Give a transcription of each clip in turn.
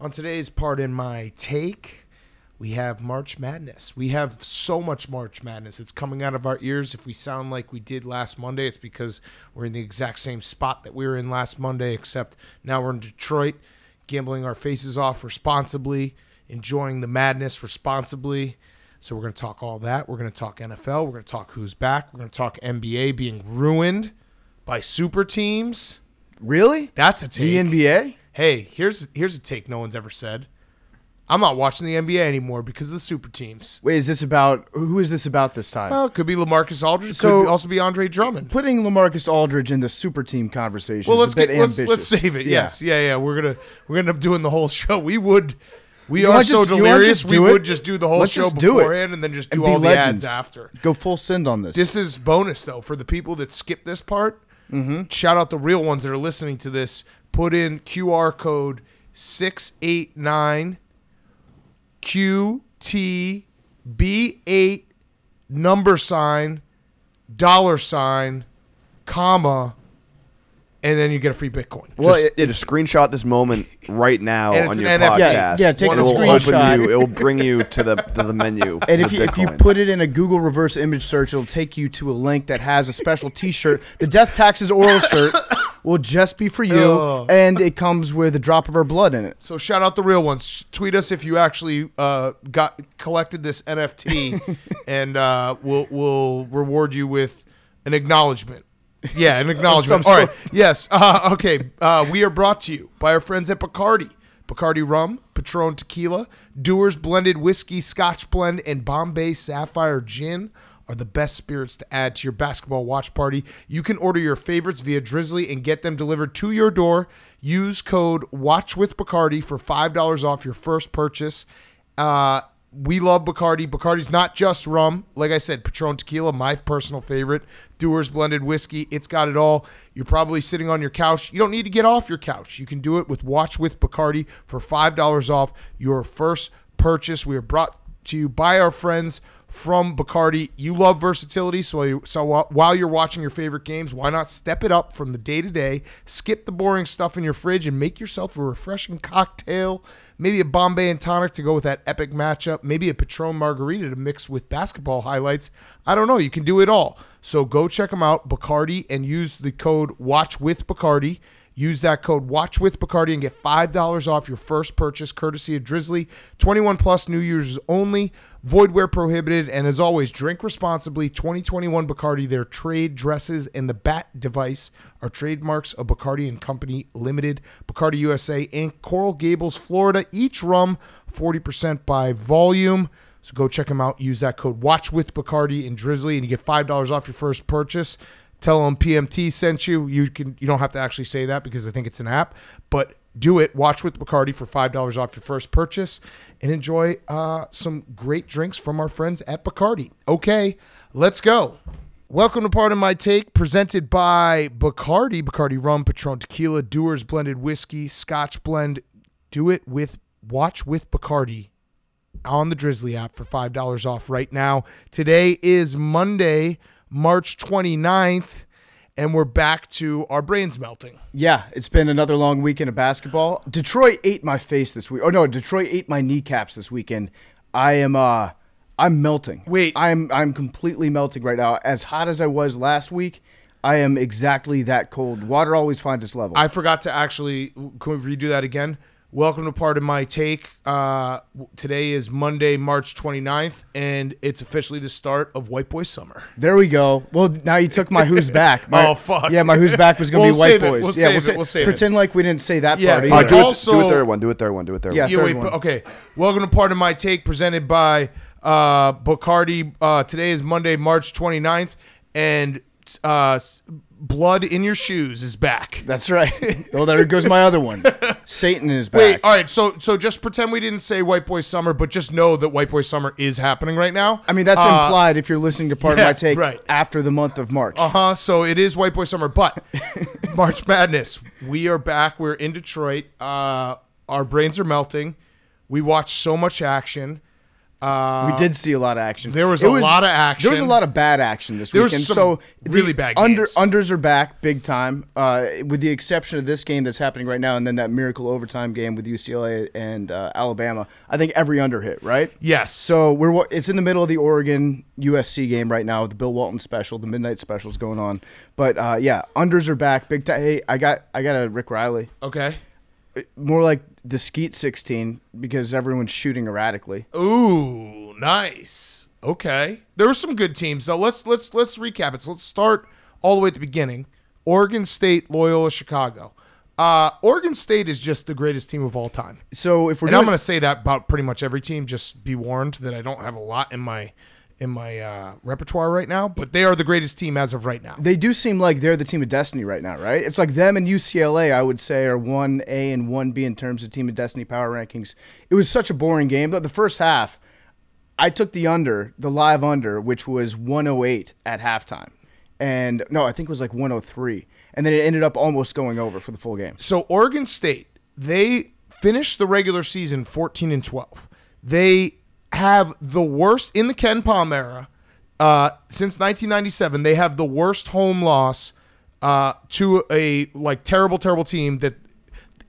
On today's Part in My Take, we have March Madness. We have so much March Madness. It's coming out of our ears. If we sound like we did last Monday, it's because we're in the exact same spot that we were in last Monday, except now we're in Detroit, gambling our faces off responsibly, enjoying the madness responsibly. So we're going to talk all that. We're going to talk NFL. We're going to talk who's back. We're going to talk NBA being ruined by super teams. Really? That's a take. The NBA? Hey, here's a take no one's ever said. I'm not watching the NBA anymore because of the super teams. Wait, who is this about this time? Well, it could be LaMarcus Aldridge. Could also be Andre Drummond. Putting LaMarcus Aldridge in the super team conversation Well, is a bit ambitious. let's save it. Yeah. Yes. Yeah. We're gonna end up doing the whole show. We You are want so just- you want delirious. just We do it? would just do the whole Let's show just do it. beforehand and then just do And be all the legends. ads after. Go full send on this. This is bonus though for the people that skip this part. Mm-hmm. Shout out the real ones that are listening to this. Put in QR code 689 QTB8 $, comma, and then you get a free Bitcoin. Well, Just screenshot this moment right now And it's on an your NFT. podcast. Yeah, take It the will screenshot. open you. It will bring you to the menu. And the if you Bitcoin. put it in a Google reverse image search, it'll take you to a link that has a special T-shirt. The Death Taxes Oral shirt will just be for you, Oh. and it comes with a drop of our blood in it. So shout out the real ones. Tweet us if you actually collected this NFT, and we'll reward you with an acknowledgement. Yeah, an acknowledgement. Some All right. sort. Yes. Okay. We are brought to you by our friends at Bacardi. Bacardi Rum, Patron Tequila, Dewar's Blended Whiskey, Scotch Blend, and Bombay Sapphire Gin are the best spirits to add to your basketball watch party. You can order your favorites via Drizzly and get them delivered to your door. Use code WATCHWITHBACARDI for $5 off your first purchase. We love Bacardi. Bacardi's not just rum. Like I said, Patron Tequila, my personal favorite. Dewar's Blended Whiskey. It's got it all. You're probably sitting on your couch. You don't need to get off your couch. You can do it with Watch with Bacardi for $5 off your first purchase. We are brought to you by our friends from Bacardi. You love versatility, so while you're watching your favorite games, why not step it up from the day-to-day, skip the boring stuff in your fridge, and make yourself a refreshing cocktail, maybe a Bombay and tonic to go with that epic matchup, maybe a Patron margarita to mix with basketball highlights. I don't know. You can do it all. So go check them out, Bacardi, and use the code WATCHWITHBACARDI. Use that code WATCHWITHBACARDI and get $5 off your first purchase, courtesy of Drizzly. 21 plus, new users only. Void where prohibited. And as always, drink responsibly. 2021 Bacardi, their trade dresses, and the bat device are trademarks of Bacardi and Company Limited. Bacardi USA Inc., Coral Gables, Florida. Each rum 40% by volume. So go check them out. Use that code WATCHWITHBACARDI and Drizzly, and you get $5 off your first purchase. Tell them PMT sent you. You don't have to actually say that because I think it's an app, but do it. Watch with Bacardi for $5 off your first purchase and enjoy some great drinks from our friends at Bacardi. Okay, let's go. Welcome to Part of My Take, presented by Bacardi. Bacardi Rum, Patron Tequila, Dewar's Blended Whiskey, Scotch Blend. Do it with Watch with Bacardi on the Drizzly app for $5 off right now. Today is Monday, March 29th, and we're back to our brains melting. Yeah, it's been another long weekend of basketball. Detroit ate my face this week. Oh no, Detroit ate my kneecaps this weekend. I'm melting. Wait. I'm completely melting right now. As hot as I was last week, I am exactly that cold. Water always finds its level. I forgot to actually, can we redo that again? Welcome to Part of My Take. Today is Monday, March 29th, and it's officially the start of White Boy Summer. There we go. Well, now you took my who's back. Oh, fuck. Yeah, my who's back was going to We'll be White save it. Boys. We'll save it. Pretend like we didn't say that Yeah, part but either. also- do a third one. Yeah. Yeah, third wait, one. okay. Welcome to Part of My Take, presented by Bacardi. Today is Monday, March 29th, and Blood in Your Shoes is back. That's right. Oh, there goes my other one. Satan is back. Wait, all right, so just pretend we didn't say White Boy Summer, but just know that White Boy Summer is happening right now. I mean, that's implied if you're listening to Part of My Take right. after the month of March. So it is White Boy Summer, but March Madness, we are back. We're in Detroit. Our brains are melting. We watched so much action. We did see a lot of action. There was a lot of action. There was a lot of bad action this There weekend. was some really bad games. Unders are back big time, with the exception of this game that's happening right now and then that miracle overtime game with UCLA and Alabama. I think every under hit, right? Yes. So it's in the middle of the Oregon USC game right now with the Bill Walton special. The midnight special is going on. But, yeah, unders are back big time. Hey, I got a Rick Riley. Okay. More like the Skeet 16 because everyone's shooting erratically. Ooh, nice. Okay. There were some good teams. So let's recap it. So let's start all the way at the beginning. Oregon State, Loyola, Chicago. Oregon State is just the greatest team of all time. So if we're I'm going to say that about pretty much every team. Just be warned that I don't have a lot in my repertoire right now, but they are the greatest team as of right now. They do seem like they're the team of destiny right now, right? It's like them and UCLA, I would say, are 1A and 1B in terms of team of destiny power rankings. It was such a boring game. The first half, I took the live under, which was 108 at halftime. And no, I think it was like 103. And then it ended up almost going over for the full game. So Oregon State, they finished the regular season 14-12. They have the worst in the Ken Pom era since 1997. They have the worst home loss to a terrible team that,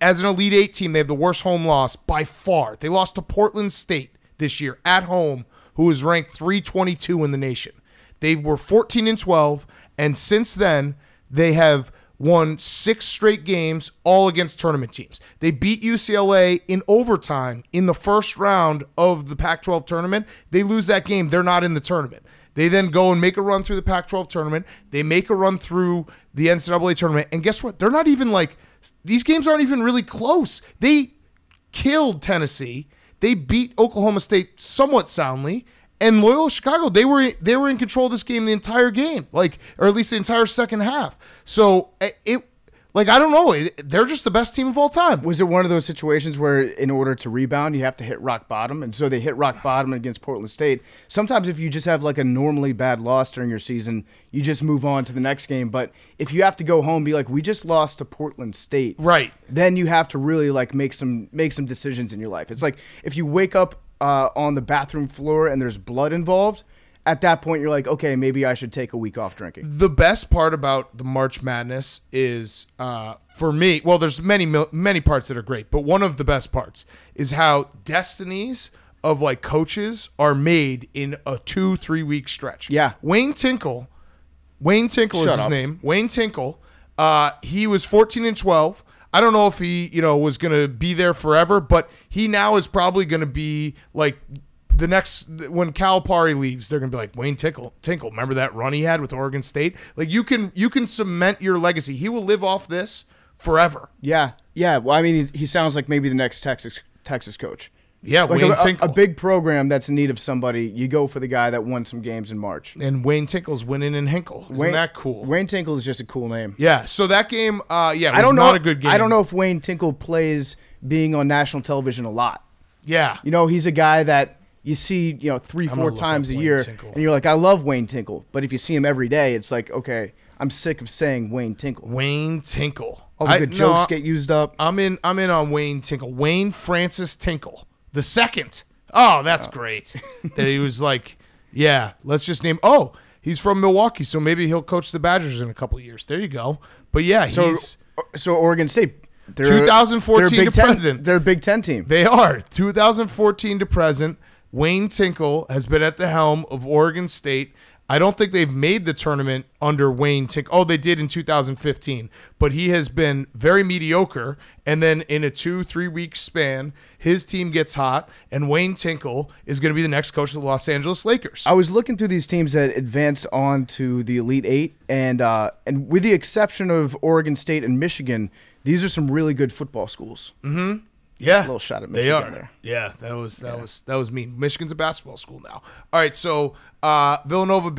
as an Elite Eight team, they have the worst home loss by far. They lost to Portland State this year at home, who is ranked 322 in the nation. They were 14-12, and since then they have won 6 straight games, all against tournament teams. They beat UCLA in overtime in the first round of the Pac-12 tournament. They lose that game. They're not in the tournament. They then go and make a run through the Pac-12 tournament. They make a run through the NCAA tournament. And guess what? They're not even these games aren't even really close. They killed Tennessee. They beat Oklahoma State somewhat soundly. And Loyola Chicago, they were in control of this game the entire game, or at least the entire second half. So I don't know, they're just the best team of all time. Was it one of those situations where in order to rebound, you have to hit rock bottom? And so they hit rock bottom against Portland State. Sometimes if you just have a normally bad loss during your season, you just move on to the next game. But if you have to go home and be like, we just lost to Portland State, right? Then you have to really make some decisions in your life. It's like if you wake up on the bathroom floor and there's blood involved, at that point you're like, okay, maybe I should take a week off drinking. The best part about the March Madness is, for me, well, there's many parts that are great, but one of the best parts is how destinies of coaches are made in a 2-3 week stretch. Yeah. Wayne Tinkle is his name. Wayne Tinkle, he was 14-12. I don't know if he, was going to be there forever, but he now is probably going to be the next, when Calipari leaves, they're going to be like, Wayne Tinkle, remember that run he had with Oregon State? You can cement your legacy. He will live off this forever. Yeah. Well, I mean, he sounds like maybe the next Texas coach. Yeah, Wayne Tinkle. A big program that's in need of somebody, you go for the guy that won some games in March. And Wayne Tinkle's winning in Hinkle. Isn't that cool? Wayne Tinkle is just a cool name. Yeah, so that game, was not a good game. I don't know if Wayne Tinkle plays being on national television a lot. Yeah. He's a guy that you see, 3-4 times a year, and you're like, I love Wayne Tinkle. But if you see him every day, it's like, okay, I'm sick of saying Wayne Tinkle. Wayne Tinkle. All the good jokes get used up. I'm in on Wayne Tinkle. Wayne Francis Tinkle, the second. Oh, that's great. That he was let's just name. Oh, he's from Milwaukee, so maybe he'll coach the Badgers in a couple of years. There you go. But yeah, so Oregon State, 2014 to present. They're a Big Ten team. They are 2014 to present. Wayne Tinkle has been at the helm of Oregon State. I don't think they've made the tournament under Wayne Tinkle. Oh, they did in 2015. But he has been very mediocre. And then in a 2-3 week span, his team gets hot, and Wayne Tinkle is going to be the next coach of the Los Angeles Lakers. I was looking through these teams that advanced on to the Elite Eight, and with the exception of Oregon State and Michigan, these are some really good football schools. Mm-hmm. Yeah, a little shot at Michigan. They are there. Yeah, that was mean. Michigan's a basketball school now. All right, so Villanova,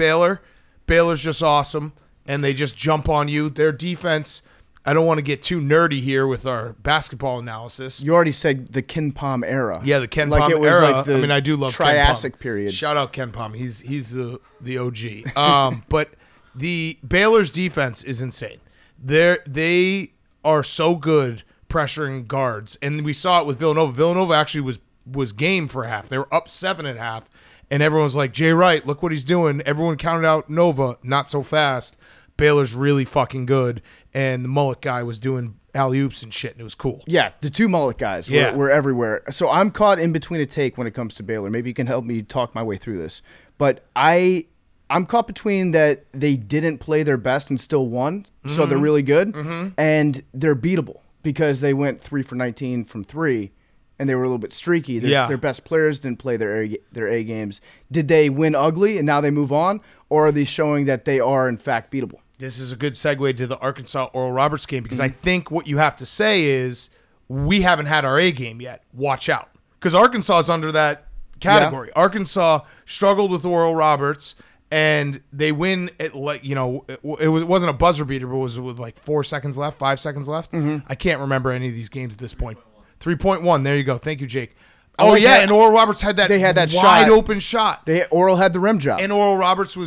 Baylor's just awesome, and they just jump on you. Their defense. I don't want to get too nerdy here with our basketball analysis. You already said the Ken Pom era. Yeah, the Ken Pom era. I do love Triassic Ken Pom. period. Shout out Ken Pom. He's the OG. But the Baylor's defense is insane. They are so good pressuring guards, and we saw it with Villanova. Villanova actually was was game for half. They were up 7 at half, and everyone was like, Jay Wright, look what he's doing. Everyone counted out Nova, not so fast. Baylor's really fucking good, and the mullet guy was doing alley-oops and shit, and it was cool. Yeah, the two mullet guys were everywhere. So I'm caught in between a take when it comes to Baylor. Maybe you can help me talk my way through this. But I'm caught between that they didn't play their best and still won, so they're really good, and they're beatable because they went 3 for 19 from 3, and they were a little bit streaky. Their best players didn't play their A games. Did they win ugly and now they move on, or are they showing that they are, in fact, beatable? This is a good segue to the Arkansas Oral Roberts game because I think what you have to say is we haven't had our A game yet. Watch out. Because Arkansas is under that category. Yeah. Arkansas struggled with Oral Roberts, and they win at, like, you know, it wasn't a buzzer beater, but it was with like 4 seconds left, 5 seconds left. I can't remember any of these games at this point. 3.1. There you go. Thank you, Jake. Oh, yeah, and Oral Roberts had that, wide open shot. Oral had the rim job. And Oral Roberts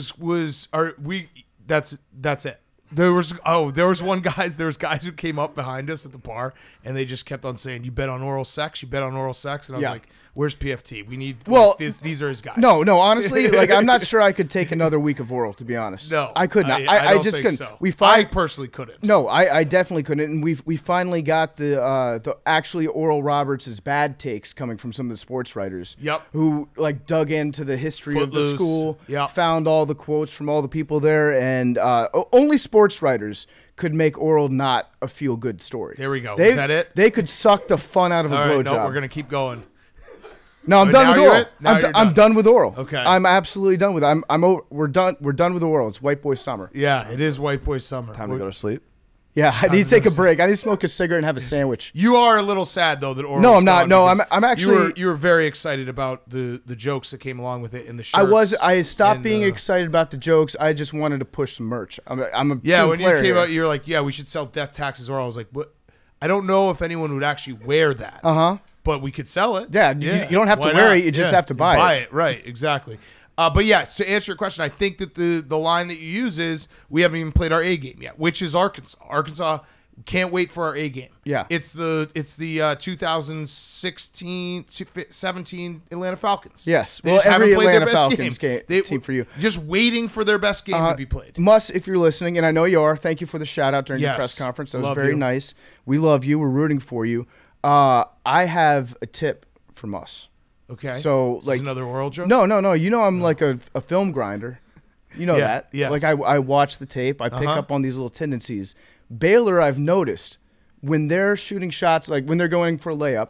that's it. There was guys who came up behind us at the bar, and they just kept on saying, "You bet on oral sex. You bet on oral sex." And I was like, "Where's PFT? We need these are his guys." No, honestly, like I'm not sure I could take another week of oral, to be honest. No, I could not. I just couldn't. So. I personally couldn't. No, I definitely couldn't. And we finally got the actually Oral Roberts' bad takes coming from some of the sports writers. Yep. Who like dug into the history Footloose. of the school. Yep. Found all the quotes from all the people there, and only sports writers could make Oral not a feel-good story. There we go. Is that it? They could suck the fun out of a blowjob. No, we're going to keep going. No, I'm done with Oral. I'm done with Oral. Okay. I'm absolutely done with it. We're done with Oral. It's white boy summer. Yeah, it is white boy summer. Time to go to sleep. Yeah, I need to take a break. I need to smoke a cigarette and have a sandwich. You are a little sad though that Oral. No, I'm not. No, I'm actually. You were very excited about the jokes that came along with it in the shirts. I stopped being excited about the jokes. I just wanted to push some merch. I'm a when you came out, you're like, yeah, we should sell Death Taxes Oral. I was like, what? I don't know if anyone would actually wear that. But we could sell it. Yeah, you don't have to wear it. You just have to buy it. Right, exactly. But yeah, to answer your question, I think that the line that you use is we haven't even played our A game yet, which is Arkansas. Arkansas can't wait for our A game. Yeah. It's the 2016-17 Atlanta Falcons. Yes. They just haven't played Atlanta their best Falcons team for you. Just waiting for their best game to be played. Muss, if you're listening, and I know you are, thank you for the shout out during the press conference. That was very nice. We love you. We're rooting for you. I have a tip from us. Okay. So, like, another oral joke? No. You know I'm like a film grinder. You know that. Yes. Like I watch the tape. I pick up on these little tendencies. Baylor, I've noticed, when they're shooting shots, like when they're going for a layup,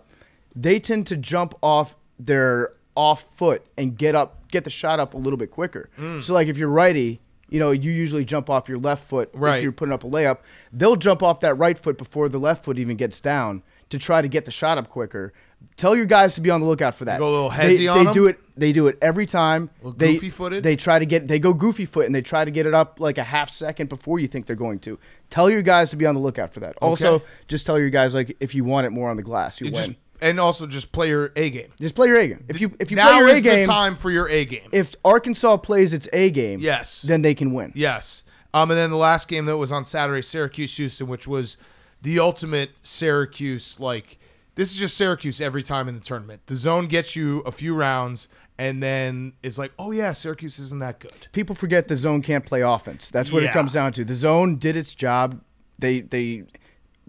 they tend to jump off their off foot and get the shot up a little bit quicker. So, like, if you're righty, you know, you usually jump off your left foot if you're putting up a layup. They'll jump off that right foot before the left foot even gets down to try to get the shot up quicker. Tell your guys to be on the lookout for that. You go a little hezzy on them? They do it every time. Goofy-footed? They go goofy foot, and they try to get it up like a half second before you think they're going to. Tell your guys to be on the lookout for that. Okay. Also, just tell your guys, like, if you want it more on the glass, you win. And also just play your A game. Just play your A game. If you play your A game. Now is the time for your A game. If Arkansas plays its A game, then they can win. Yes. And then the last game that was on Saturday, Syracuse-Houston, which was the ultimate Syracuse, like, this is just Syracuse every time in the tournament. The zone gets you a few rounds, and then it's like, oh, yeah, Syracuse isn't that good. People forget the zone can't play offense. That's what it comes down to. The zone did its job. They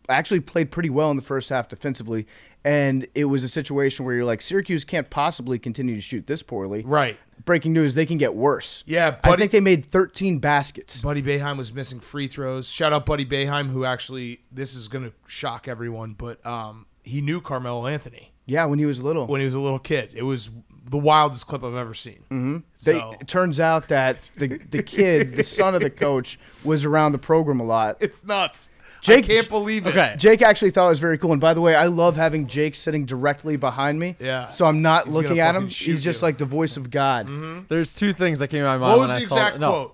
actually played pretty well in the first half defensively, and it was a situation where you're like, Syracuse can't possibly continue to shoot this poorly. Right. Breaking news, they can get worse. Yeah, I think they made 13 baskets. Buddy Boeheim was missing free throws. Shout out Buddy Boeheim, who actually, this is going to shock everyone, but he knew Carmelo Anthony. Yeah, when he was little. When he was a little kid. It was the wildest clip I've ever seen. It turns out that the kid, the son of the coach, was around the program a lot. It's nuts. I can't believe it. Okay. Jake actually thought it was very cool. And by the way, I love having Jake sitting directly behind me. Yeah. So I'm not looking at him. He's just like the voice of God. There's two things that came to my mind. What was the exact quote?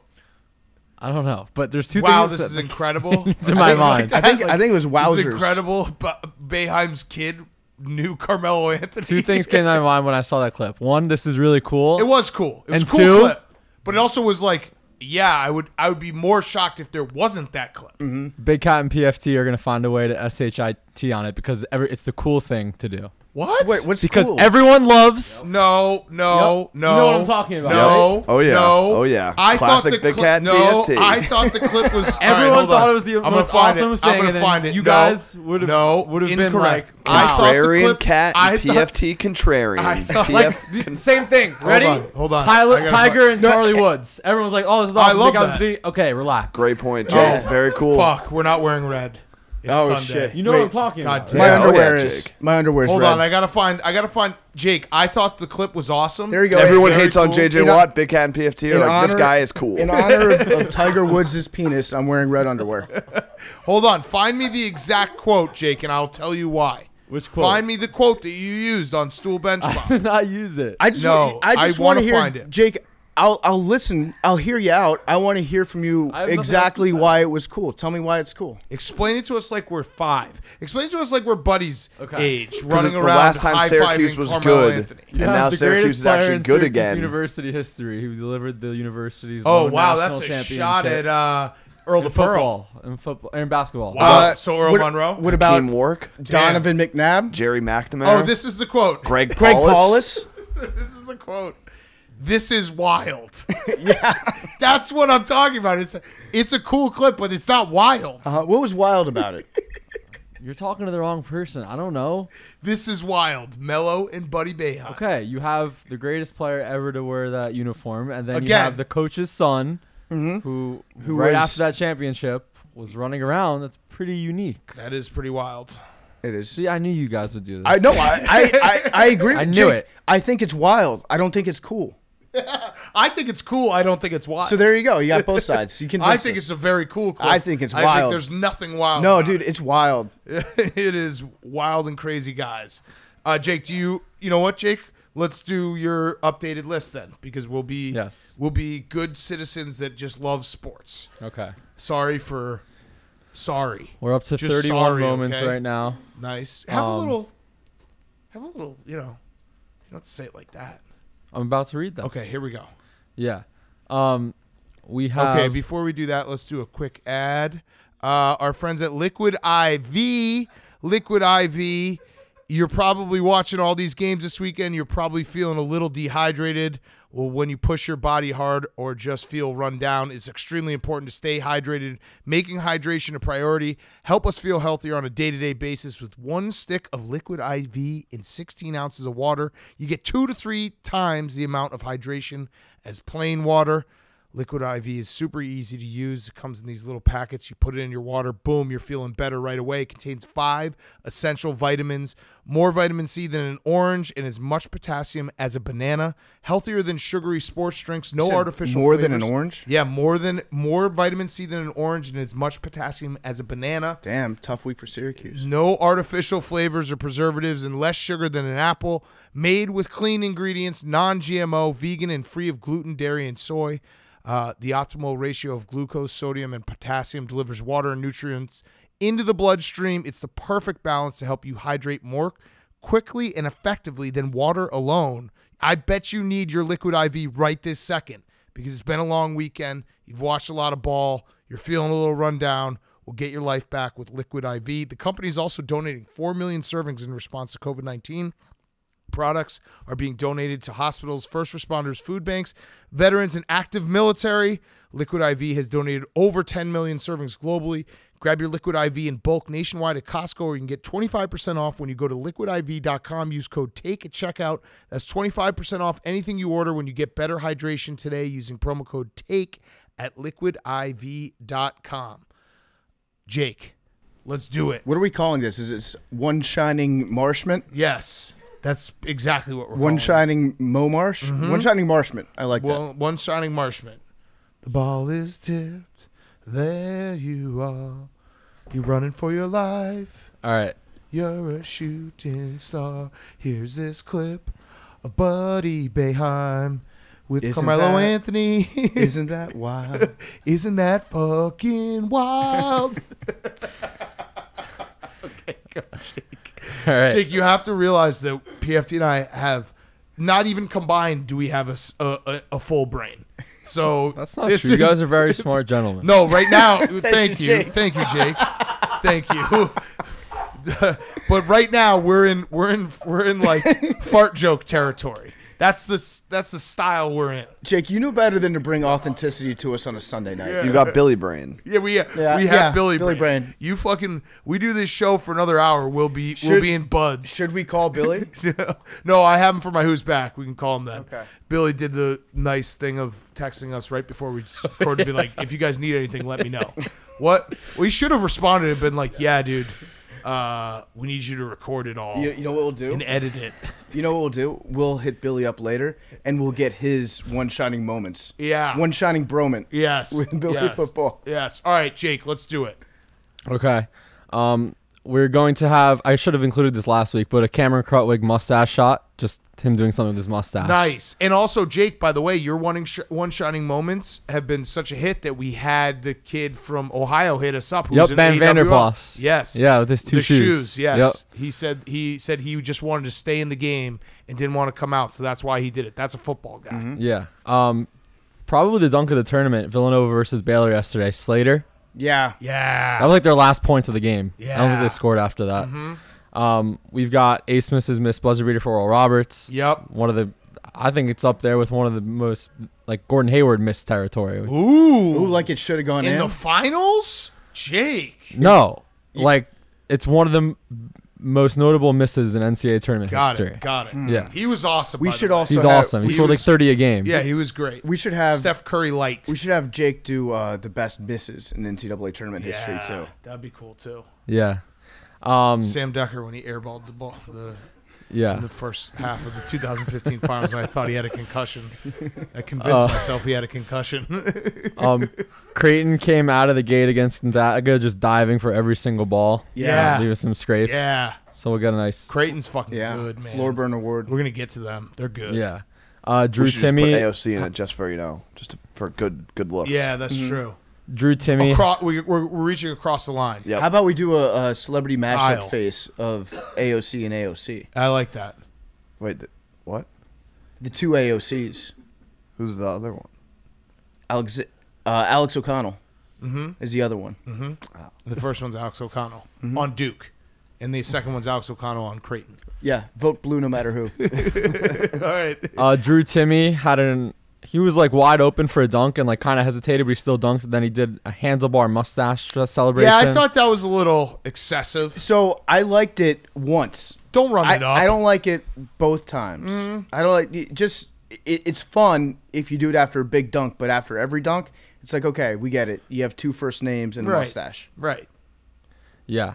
I don't know, but there's two wow, things. This is incredible. To my mind. I think it was wowzers. This is incredible. Boeheim's kid knew Carmelo Anthony. Two things came to my mind when I saw that clip. One, this is really cool. It was cool. It was a cool clip. But it also was like, yeah, I would be more shocked if there wasn't that clip. Big Cat and PFT are going to find a way to T on it because it's the cool thing to do. What? Wait, what's Because cool? everyone loves. No. You know what I'm talking about, No. right? Oh, yeah. No. Oh, yeah. I Classic thought the Big Cat and No, BFT. I thought the clip was. All right, Everyone hold thought on. it was the I'm gonna most find awesome it. thing. I'm gonna and then find it. You No. guys would have been Incorrect. like, I wow. thought the Contrarian clip- cat I and thought- PFT contrarian. I thought- PF Same thing. Ready? Hold on. I gotta Tiger and find- Charlie Woods. Everyone's like, "Oh, this is I awesome." love Big Cat that. and PFT. Okay, relax. Great point, Jake. Oh, Very cool. Fuck, we're not wearing red. It's Oh, Sunday. shit. You know what I'm Wait. talking God about. damn. right? My Yeah, underwear yeah, is Jake. my underwear is Hold red. on, I gotta find Jake. I thought the clip was awesome. There you go. Everyone Very hates on cool. JJ In Watt, Big Cat and PFT. Are like, this guy is cool. In honor of Tiger Woods' penis, I'm wearing red underwear. Hold on, find me the exact quote, Jake, and I'll tell you why. Which quote? Find me the quote that you used on Stool Bench I Bomb. did not use it. I just No, I just I want wanna to hear find it. Jake. I'll listen. I'll hear you out. I want to hear from you I have nothing exactly else to say. why it was cool. Tell me why it's cool. Explain it to us like we're 5. Explain it to us like we're buddies Okay. age, running the around last time high-fiving Syracuse was Carmelo good. Anthony. And You now have the Syracuse greatest is actually player in good Syracuse again. University history who delivered the university's Oh, lone wow, national that's a championship shot at Earl in the Pearl. football, in football, and basketball. Wow. So Earl what, Monroe? What about Teamwork. Donovan McNabb? Jerry McNamara. Oh, this is the quote. Greg Greg Paulus. Paulus? This is the quote. This is wild. Yeah. That's what I'm talking about. It's a cool clip, but it's not wild. What was wild about it? You're talking to the wrong person. I don't know. This is wild. Mello and Buddy Boeheim. Okay, you have the greatest player ever to wear that uniform, and then you Again. have the coach's son, who Who right was- after that championship was running around. That's pretty unique. That is pretty wild. It is. See, I knew you guys would do this. I know. I agree. I with knew Jake. it. I think it's wild. I don't think it's cool. I think it's cool. I don't think it's wild. So there you go. You got both sides. You can. I think it's a very cool clip. I think it's I think wild. there's nothing wild. no, about dude. It's wild. it. It is wild and crazy, guys. Jake, do you know what, Jake? Let's do your updated list then, because we'll be good citizens that just love sports. Okay. Sorry. We're up to Just 31 sorry, moments okay? right now. Nice. Have a little. You don't have to say it like that. I'm about to read them. Okay, here we go. Yeah. We have. Okay, before we do that, let's do a quick ad. Our friends at Liquid IV. You're probably watching all these games this weekend. You're probably feeling a little dehydrated. Well, when you push your body hard or just feel run down, it's extremely important to stay hydrated. Making hydration a priority. Help us feel healthier on a day-to-day basis with 1 stick of Liquid IV in 16 ounces of water. You get 2 to 3 times the amount of hydration as plain water. Liquid IV is super easy to use. It comes in these little packets. You put it in your water. Boom, you're feeling better right away. It contains 5 essential vitamins, more vitamin C than an orange, and as much potassium as a banana. Healthier than sugary sports drinks. No Said artificial more flavors. than an orange? Yeah, more vitamin C than an orange, and as much potassium as a banana. Damn, tough week for Syracuse. No artificial flavors or preservatives, and less sugar than an apple. Made with clean ingredients, non-GMO, vegan, and free of gluten, dairy, and soy. The optimal ratio of glucose, sodium, and potassium delivers water and nutrients into the bloodstream. It's the perfect balance to help you hydrate more quickly and effectively than water alone. I bet you need your Liquid IV right this second because it's been a long weekend. You've watched a lot of ball. You're feeling a little run down. We'll get your life back with Liquid IV. The company is also donating 4 million servings in response to COVID-19. Products are being donated to hospitals, first responders, food banks, veterans, and active military. Liquid IV has donated over 10 million servings globally. Grab your Liquid IV in bulk nationwide at Costco, or you can get 25% off when you go to liquidiv.com. Use code TAKE at checkout. That's 25% off anything you order when you get better hydration today using promo code TAKE at liquidiv.com. Jake, let's do it. What are we calling this? Is it one shining marshment? Yes. That's exactly what we're One calling shining Momarsh? One shining marshment. I like that. Well, one shining marshman. The ball is tipped. There you are. You're running for your life. All right. You're a shooting star. Here's this clip of Buddy Boeheim with Isn't Carmelo that- Anthony. Isn't that wild? Isn't that fucking wild? Okay, go, Jake. All right. Jake, you have to realize that PFT and I have not even combined do we have a full brain. So That's not true. You guys are very smart gentlemen. no right now. Thank you, Jake. thank you, Jake. Thank you. But right now we're in like fart joke territory. That's the style we're in. Jake, you knew better than to bring authenticity to us on a Sunday night. You got Billy Brain. Yeah, we have Billy Brain. Brain. You we do this show for another hour. We'll be in buds. Should we call Billy? No, I have him for my Who's Back. We can call him then. Okay. Billy did the nice thing of texting us right before we recorded to be like, if you guys need anything, let me know. What? We should have responded and been like, yeah, dude, we need you to record it all. You know what we'll do? And edit it. You know what we'll do? We'll hit Billy up later, and we'll get his one shining moments. Yeah. One shining bromance. Yes. With Billy yes. football. Yes. All right, Jake, let's do it. Okay. We're going to have, I should have included this last week, but a Cameron Krutwig mustache shot. Just him doing something with his mustache. Nice. And also, Jake, by the way, your one shining moments have been such a hit that we had the kid from Ohio hit us up. Who's Ben Vanderplas. Yes. Yeah, with his two shoes. Yes. Yep. He said he just wanted to stay in the game and didn't want to come out, so that's why he did it. That's a football guy. Mm-hmm. Yeah. Probably the dunk of the tournament, Villanova versus Baylor yesterday. Slater. Yeah. Yeah. That was like their last points of the game. Yeah. I don't think they scored after that. Mm-hmm. We've got Ace Smith's missed buzzer beater for Oral Roberts. Yep. I think it's up there with one of the most, like, Gordon Hayward missed territory. Ooh, like it should have gone in. In the finals? Jake. No. Like, it's one of the most notable misses in NCAA tournament history. Got it. Yeah. He was awesome. We by the should way. also He's have- awesome. He scored like 30 a game. Yeah, he was great. We should have Steph Curry light. We should have Jake do the best misses in NCAA tournament history too. That'd be cool too. Yeah. Sam Decker when he airballed the ball in Yeah. the first half of the 2015 finals, and I thought he had a concussion. I convinced myself he had a concussion. Creighton came out of the gate against Gonzaga just diving for every single ball. Yeah. Leaving some scrapes. Yeah. So we'll get a nice. Creighton's fucking good, man. Floor burn award. We're gonna get to them. They're good. Yeah. We Drew should Timme. just put AOC in it just for for good looks. Yeah, that's true. Drew Timme. We're reaching across the line. Yep. How about we do a celebrity mashup Aisle. face of AOC and AOC? I like that. Wait, what? The two AOCs. Who's the other one? Alex O'Connell Mm-hmm. is the other one. Mm-hmm. The first one's Alex O'Connell on Duke, and the second one's Alex O'Connell on Creighton. Yeah, vote blue no matter who. All right. Drew Timme he was like wide open for a dunk and like kind of hesitated, but he still dunked. Then he did a handlebar mustache celebration. Yeah, I thought that was a little excessive. So I liked it once. Don't run it up. I don't like it both times. I don't like it's fun if you do it after a big dunk, but after every dunk, it's like, okay, we get it. You have two first names and a mustache. Right. Yeah.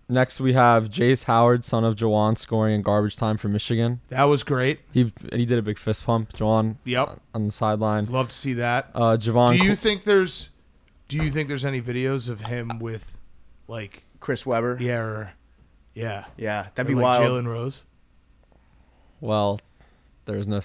Next we have Jace Howard, son of Jawan, scoring in garbage time for Michigan. That was great. He did a big fist pump, Jawan. Yep. On the sideline. Love to see that. Javon. Do you think there's any videos of him with, like, Chris Webber. yeah, That'd be or like wild. Jalen Rose? Well, there's no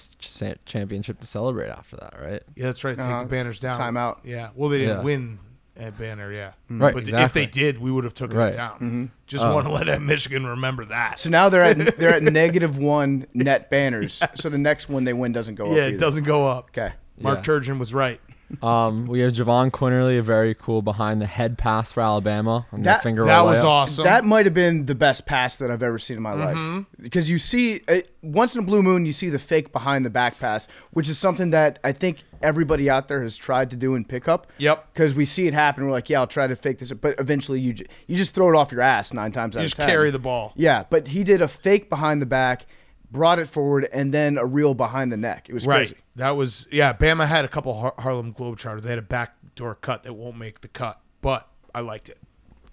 championship to celebrate after that, right? Yeah, that's right. Take the banners down. Timeout. Yeah. Well, they didn't Yeah. win at banner. Yeah. Right. But exactly. if they did, we would have taken Right. it down. Just want to let Michigan remember that. So now they're at -1 net banners. So the next one they win doesn't go up. Yeah, either. it doesn't go up. Okay. Mark Yeah. Turgeon was right. We have Javon Quinterly, a very cool behind the head pass for Alabama on the That- finger That roll was layup. awesome. That might have been the best pass that I've ever seen in my life. Because you see, once in a blue moon, you see the fake behind the back pass, which is something that I think everybody out there has tried to do in pickup. Yep. Because we see it happen. We're like, yeah, I'll try to fake this. But eventually you just throw it off your ass 9 times out You of just 10. carry the ball. Yeah, but he did a fake behind the back, brought it forward, and then a reel behind the neck. It was Right. crazy. That was, yeah, Bama had a couple Harlem Globetrotters. They had a backdoor cut that won't make the cut, but I liked it.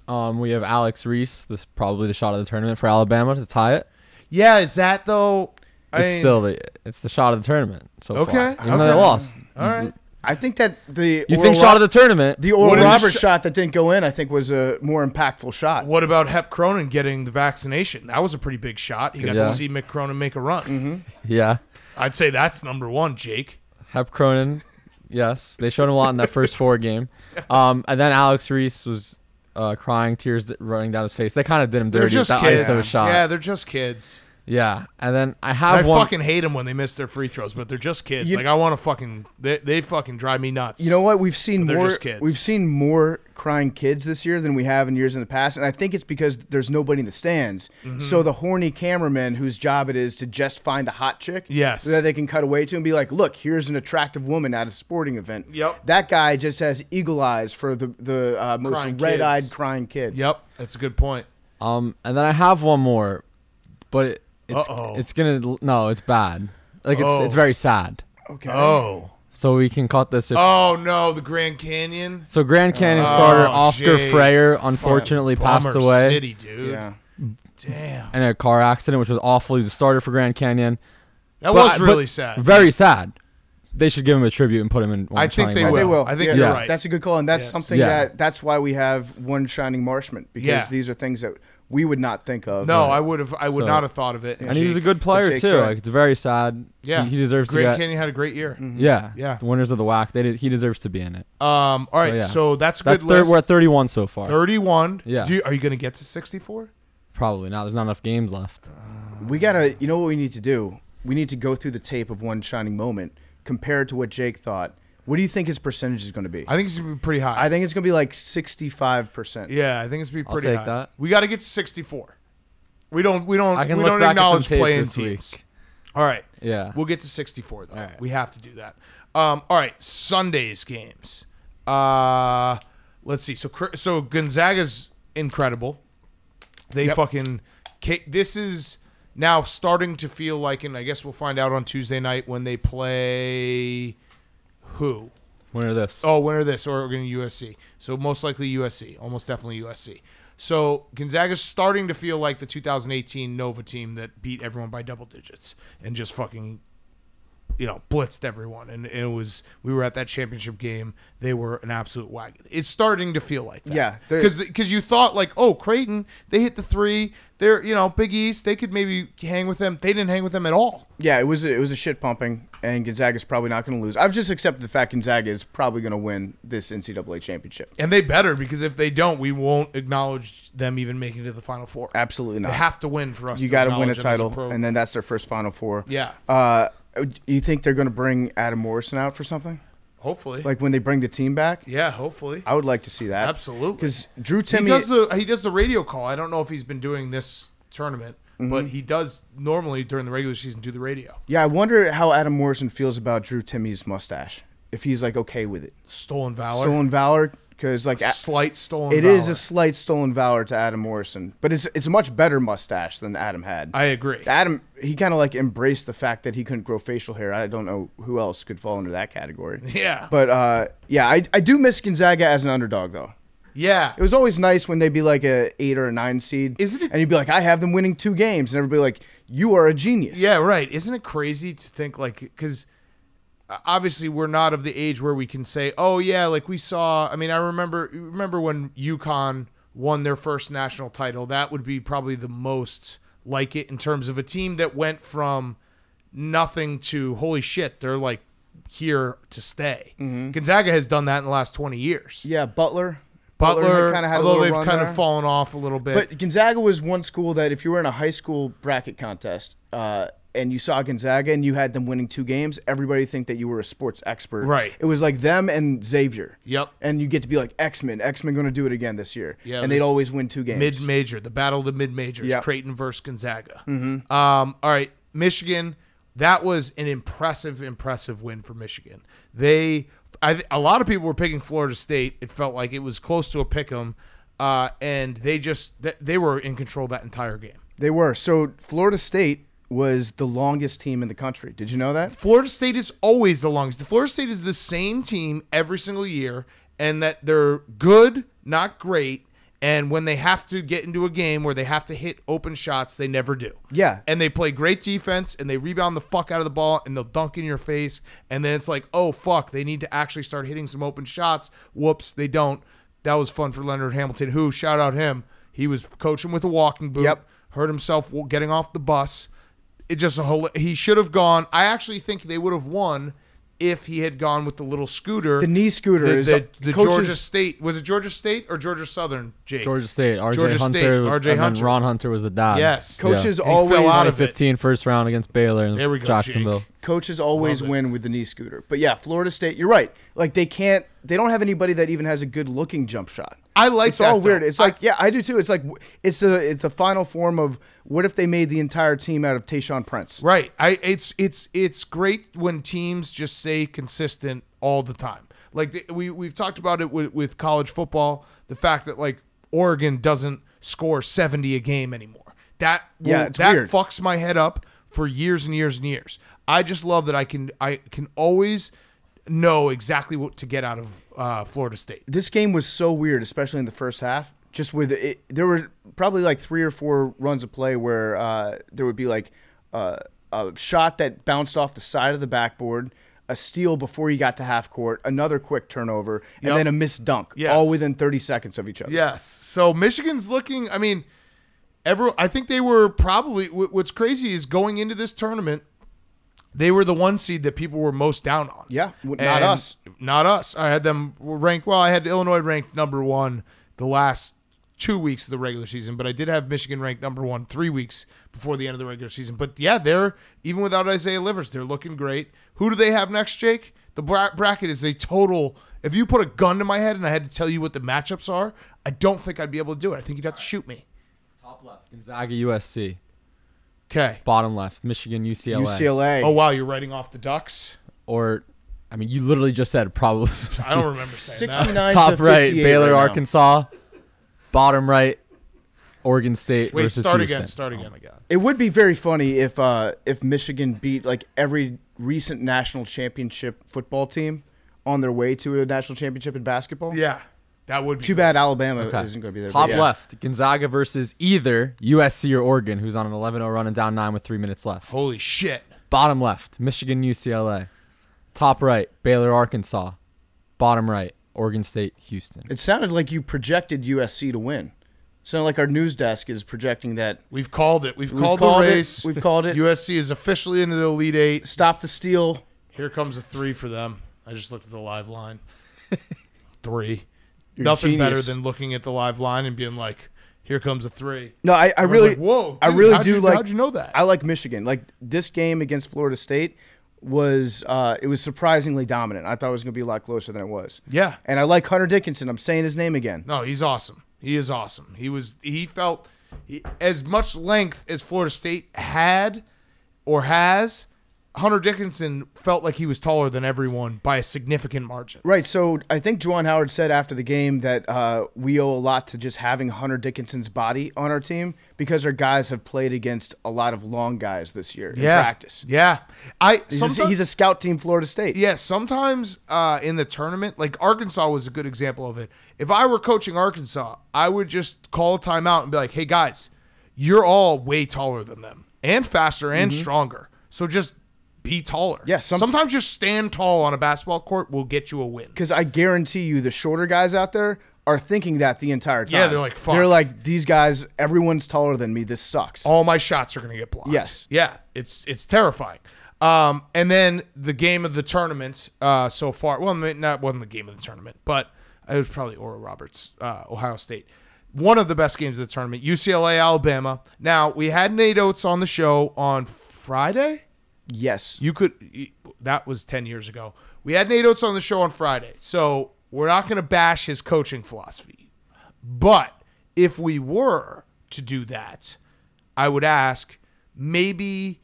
We have Alex Reese, probably the shot of the tournament for Alabama to tie it. Yeah, is that though? It's the shot of the tournament so Okay, far. Even though they lost. All right. I think that the You Oral think shot of the tournament? the Oral What did Roberts sh- shot that didn't go in, I think, was a more impactful shot. What about Hep Cronin getting the vaccination? That was a pretty big shot. He got Yeah. to see Mick Cronin make a run. Yeah. I'd say that's number one, Jake. Hep Cronin. Yes. They showed him a lot in that first 4 game. And then Alex Reese was crying, tears running down his face. They kind of did him They're dirty with just that kids. ISO shot. Yeah, they're just kids. Yeah, and then I And have I one. fucking hate them when they miss their free throws, but they're just kids. You- Like I want to fucking they fucking drive me nuts. You know what? We've seen But they're more. just kids. We've seen more crying kids this year than we have in years in the past, and I think it's because there's nobody in the stands. Mm-hmm. So the horny cameraman, whose job it is to just find a hot chick, Yes. that they can cut away to and be like, "Look, here's an attractive woman at a sporting event." Yep. That guy just has eagle eyes for the most Crying red-eyed kids. crying kid. Yep, that's a good point. And then I have one more, but Uh-oh. it's gonna no, it's bad. Like Oh. it's very sad. Okay. Oh. So we can cut this. If, Oh no, the Grand Canyon. So Grand Canyon starter Oscar Jay. Freyer unfortunately passed Bummer away City, dude. Yeah. Damn. in a car accident, which was awful. He was a starter for Grand Canyon. That But- was really but sad. Very sad. They should give him a tribute and put him in. One I think Shining they Light. will. They will. I think Yeah, you're yeah. right. That's a good call, and that's Yes. something Yeah. that's why we have one shining marshman, because Yeah. these are things that we would not think of. No, I would So- not have thought of it. And he was a Jake- good player Jake's too. right. Like it's very sad. Yeah. he deserves to Grand get. Canyon had a great year. Yeah, Yeah. The winners of the WAC. He deserves to be in it. All right, yeah. so that's a That's good list. we're at 31 so far. 31. Yeah. Are you going to get to 64? Probably not. There's not enough games left. We gotta. You know what we need to do? We need to go through the tape of one shining moment, compared to what Jake thought. What do you think his percentage is going to be? I think it's going to be pretty high. I think it's going to be like 65%. Yeah, I think it's going to be I'll pretty take high. that. We got to get to 64. We don't I can we look don't back at acknowledge some tape playing this teams. week. All right. Yeah. We'll get to 64 though. All right. We have to do that. All right, Sunday's games. Let's see. So Gonzaga's incredible. They Yep. fucking this is now starting to feel like, and I guess we'll find out on Tuesday night when they play who? Winner of this. Oh, winner of this, Oregon USC. So most likely USC, almost definitely USC. So Gonzaga's starting to feel like the 2018 Nova team that beat everyone by double digits and just fucking, blitzed everyone. And we were at that championship game. They were an absolute wagon. It's starting to feel like that. Yeah, Because you thought like, oh, Creighton, they hit the three. They're, Big East, they could maybe hang with them. They didn't hang with them at all. Yeah, it was a shit pumping, and Gonzaga's probably not going to lose. I've just accepted the fact Gonzaga is probably going to win this NCAA championship. And they better, because if they don't, we won't acknowledge them even making it to the Final Four. Absolutely They not. have to win for us. You got to win a title, and then that's their first Final Four. yeah, You think they're going to bring Adam Morrison out for something? hopefully. Like when they bring the team back? Yeah, hopefully. I would like to see that. Absolutely. Because Drew He Timme, does the radio call. I don't know if he's been doing this tournament, but he does normally during the regular season do the radio. yeah, I wonder how Adam Morrison feels about Drew Timme's mustache. If he's like okay with it. Stolen valor. Stolen valor, because like Slight stolen it valor. is a slight stolen valor to Adam Morrison, but it's a much better mustache than Adam had. I agree. Adam, he kind of like embraced the fact that he couldn't grow facial hair. I don't know who else could fall into that category. Yeah. But yeah, I do miss Gonzaga as an underdog though. Yeah. It was always nice when they'd be like a 8 or a 9 seed. Isn't it- And you'd be like, I have them winning 2 games, and everybody like, you are a genius. Yeah, right. Isn't it crazy to think like, because obviously we're not of the age where we can say, oh yeah, like we saw. I mean, I remember when UConn won their first national title. That would be probably the most like it in terms of a team that went from nothing to holy shit, they're like here to stay. Gonzaga has done that in the last 20 years. Yeah, Butler. Butler, kinda had a although little they've run kind there. of fallen off a little bit. But Gonzaga was one school that if you were in a high school bracket contest and you saw Gonzaga and you had them winning 2 games, everybody think that you were a sports expert. Right. It was like them and Xavier. Yep. And you get to be like X-Men going to do it again this year. Yeah, and they'd this always win 2 games. Mid-major, the battle of the mid-majors, Yep. Creighton versus Gonzaga. All right, Michigan, that was an impressive win for Michigan. A lot of people were picking Florida State. It felt like it was close to a pick 'em, and they were in control that entire game. They were. So Florida State was the longest team in the country. Did you know that? Florida State is always the longest. The Florida State is the same team every single year, and that they're good, not great. And when they have to get into a game where they have to hit open shots, they never do. Yeah. And they play great defense, and they rebound the fuck out of the ball, and they'll dunk in your face. And then it's like, oh, fuck, they need to actually start hitting some open shots. Whoops, they don't. That was fun for Leonard Hamilton, who, shout out him, he was coaching with a walking boot, Yep. hurt himself getting off the bus. He should have gone. I actually think they would have won if he had gone with the little scooter. The knee scooter is the coaches- Georgia State. Was it Georgia State or Georgia Southern, Jake? Georgia State. RJ Georgia Hunter. State, RJ and Hunter. then Ron Hunter was the dad. Yes. Coaches And he always fell out of it. 2015 first round against Baylor and There we go, Jacksonville. Jake. Coaches always Love it. win with the knee scooter. But yeah, Florida State, you're right. Like they don't have anybody that even has a good looking jump shot. I like It's that. all weird. though. It's like, yeah, I do too. It's like it's the final form of what if they made the entire team out of Tayshaun Prince? Right. It's great when teams just stay consistent all the time. Like we've talked about it with college football, the fact that like Oregon doesn't score 70 a game anymore. That it's that weird. fucks my head up for years and years and years. I just love that I can always know exactly what to get out of Florida State. This game was so weird, especially in the first half. Just with it, there were probably like 3 or 4 runs of play where there would be like a shot that bounced off the side of the backboard, a steal before you got to half court, another quick turnover, and Yep. then a missed dunk, Yes. all within 30 seconds of each other. Yes. So Michigan's looking. I mean, I think they were probably. What's crazy is going into this tournament, they were the 1 seed that people were most down on. Yeah, not And us. Not us. I had them ranked. Well, I had Illinois ranked number 1 the last 2 weeks of the regular season, but I did have Michigan ranked number 1 3 weeks before the end of the regular season. But yeah, they're even without Isaiah Livers, they're looking great. Who do they have next, Jake? The bracket is a total. If you put a gun to my head and I had to tell you what the matchups are, I don't think I'd be able to do it. I think you'd have to shoot me. Top left, Gonzaga, USC. Okay. Bottom left, Michigan, UCLA. UCLA. Oh wow, you're writing off the Ducks. Or, I mean, you literally just said probably. I don't remember saying that. 69 Top to right, 58 Baylor, right now. Arkansas. Bottom right, Oregon State Wait, versus start Houston. again. Start again. Oh my God. It would be very funny if Michigan beat like every recent national championship football team on their way to a national championship in basketball. Yeah, that would be Too great. bad Alabama Okay. isn't going to be there. Top but yeah. left, Gonzaga versus either USC or Oregon, who's on an 11-0 run and down 9 with 3 minutes left. Holy shit. Bottom left, Michigan, UCLA. Top right, Baylor, Arkansas. Bottom right, Oregon State, Houston. It sounded like you projected USC to win. Sounded like our news desk is projecting that. We've called it. We've called called the it. race. We've called it. USC is officially into the Elite Eight. Stop the steal. Here comes a 3 for them. I just looked at the live line. 3. You're Nothing better genius. than looking at the live line and being like, here comes a 3. No, I Everyone's really, like, whoa, I dude, really how'd do you, like. How'd you know that? I like Michigan. Like this game against Florida State was, it was surprisingly dominant. I thought it was going to be a lot closer than it was. Yeah. And I like Hunter Dickinson. I'm saying his name again. No, he's awesome. He is awesome. He felt as much length as Florida State had or has. Hunter Dickinson felt like he was taller than everyone by a significant margin. Right. So I think Juwan Howard said after the game that we owe a lot to just having Hunter Dickinson's body on our team because our guys have played against a lot of long guys this year in practice. Yeah. He's a scout team, Florida State. Yeah, sometimes in the tournament, like Arkansas was a good example of it. If I were coaching Arkansas, I would just call a timeout and be like, hey, guys, you're all way taller than them and faster and stronger. So just be taller. Yeah, sometimes just stand tall on a basketball court will get you a win. Because I guarantee you the shorter guys out there are thinking that the entire time. Yeah, they're like, fuck. They're like, these guys, everyone's taller than me. This sucks. All my shots are going to get blocked. Yes. Yeah, it's terrifying. And then the game of the tournament so far. Well, that wasn't the game of the tournament, but it was probably Oral Roberts, Ohio State. One of the best games of the tournament, UCLA, Alabama. Now, we had Nate Oates on the show on Friday. Yes. That was 10 years ago. We had Nate Oates on the show on Friday, so we're not going to bash his coaching philosophy. But if we were to do that, I would ask maybe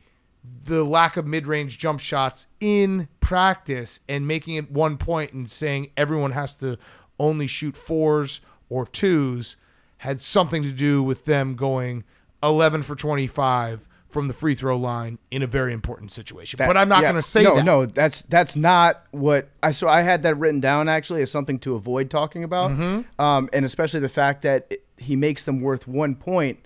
the lack of mid-range jump shots in practice and making it 1 point and saying everyone has to only shoot 4s or 2s had something to do with them going 11 for 25 from the free throw line in a very important situation. But I'm not going to say that. No, that's not what I. So I had that written down actually as something to avoid talking about, and especially the fact that he makes them worth 1 point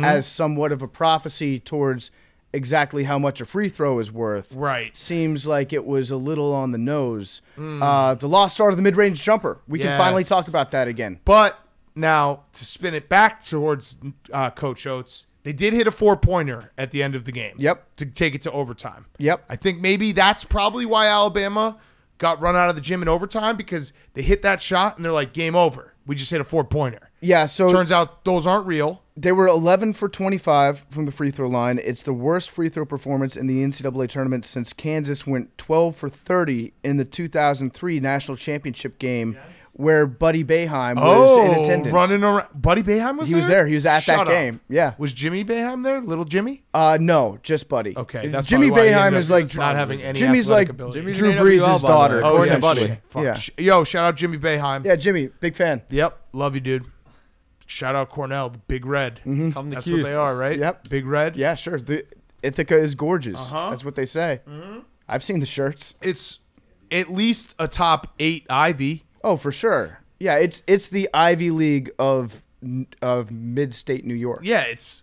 as somewhat of a prophecy towards exactly how much a free throw is worth. Right. Seems like it was a little on the nose. The lost art of the mid-range jumper. We can finally Yes. talk about that again. But now to spin it back towards Coach Oates, They did hit a 4-pointer at the end of the game. Yep. To take it to overtime. Yep. I think maybe that's probably why Alabama got run out of the gym in overtime, because they hit that shot and they're like, game over. We just hit a 4-pointer. Yeah, so Turns out those aren't real. they were 11 for 25 from the free throw line. It's the worst free throw performance in the NCAA tournament since Kansas went 12 for 30 in the 2003 national championship game, where Buddy Boeheim was in attendance. Running around. Buddy Boeheim was He there? was there. He was at Shut that up. game. Yeah. Was Jimmy Boeheim there? Little Jimmy? No, just Buddy. Okay, that's Jimmy probably why he Boeheim ended is up like not having any Jimmy's athletic like ability. Jimmy's Drew an Brees' AWL, by the daughter. way. Oh, essentially. essentially. Fuck. Yeah. Yo, shout out Jimmy Boeheim. Yeah, Jimmy, big fan. Yep. Love you, dude. Shout out Cornell, the Big Red. Mm-hmm. Come the That's what they are, right? Yep. Big Red. Yeah, sure. The Ithaca is gorgeous. Uh-huh. That's what they say. I've seen the shirts. It's at least a top 8 Ivy. Oh, for sure. Yeah, it's the Ivy League of mid-state New York. Yeah, it's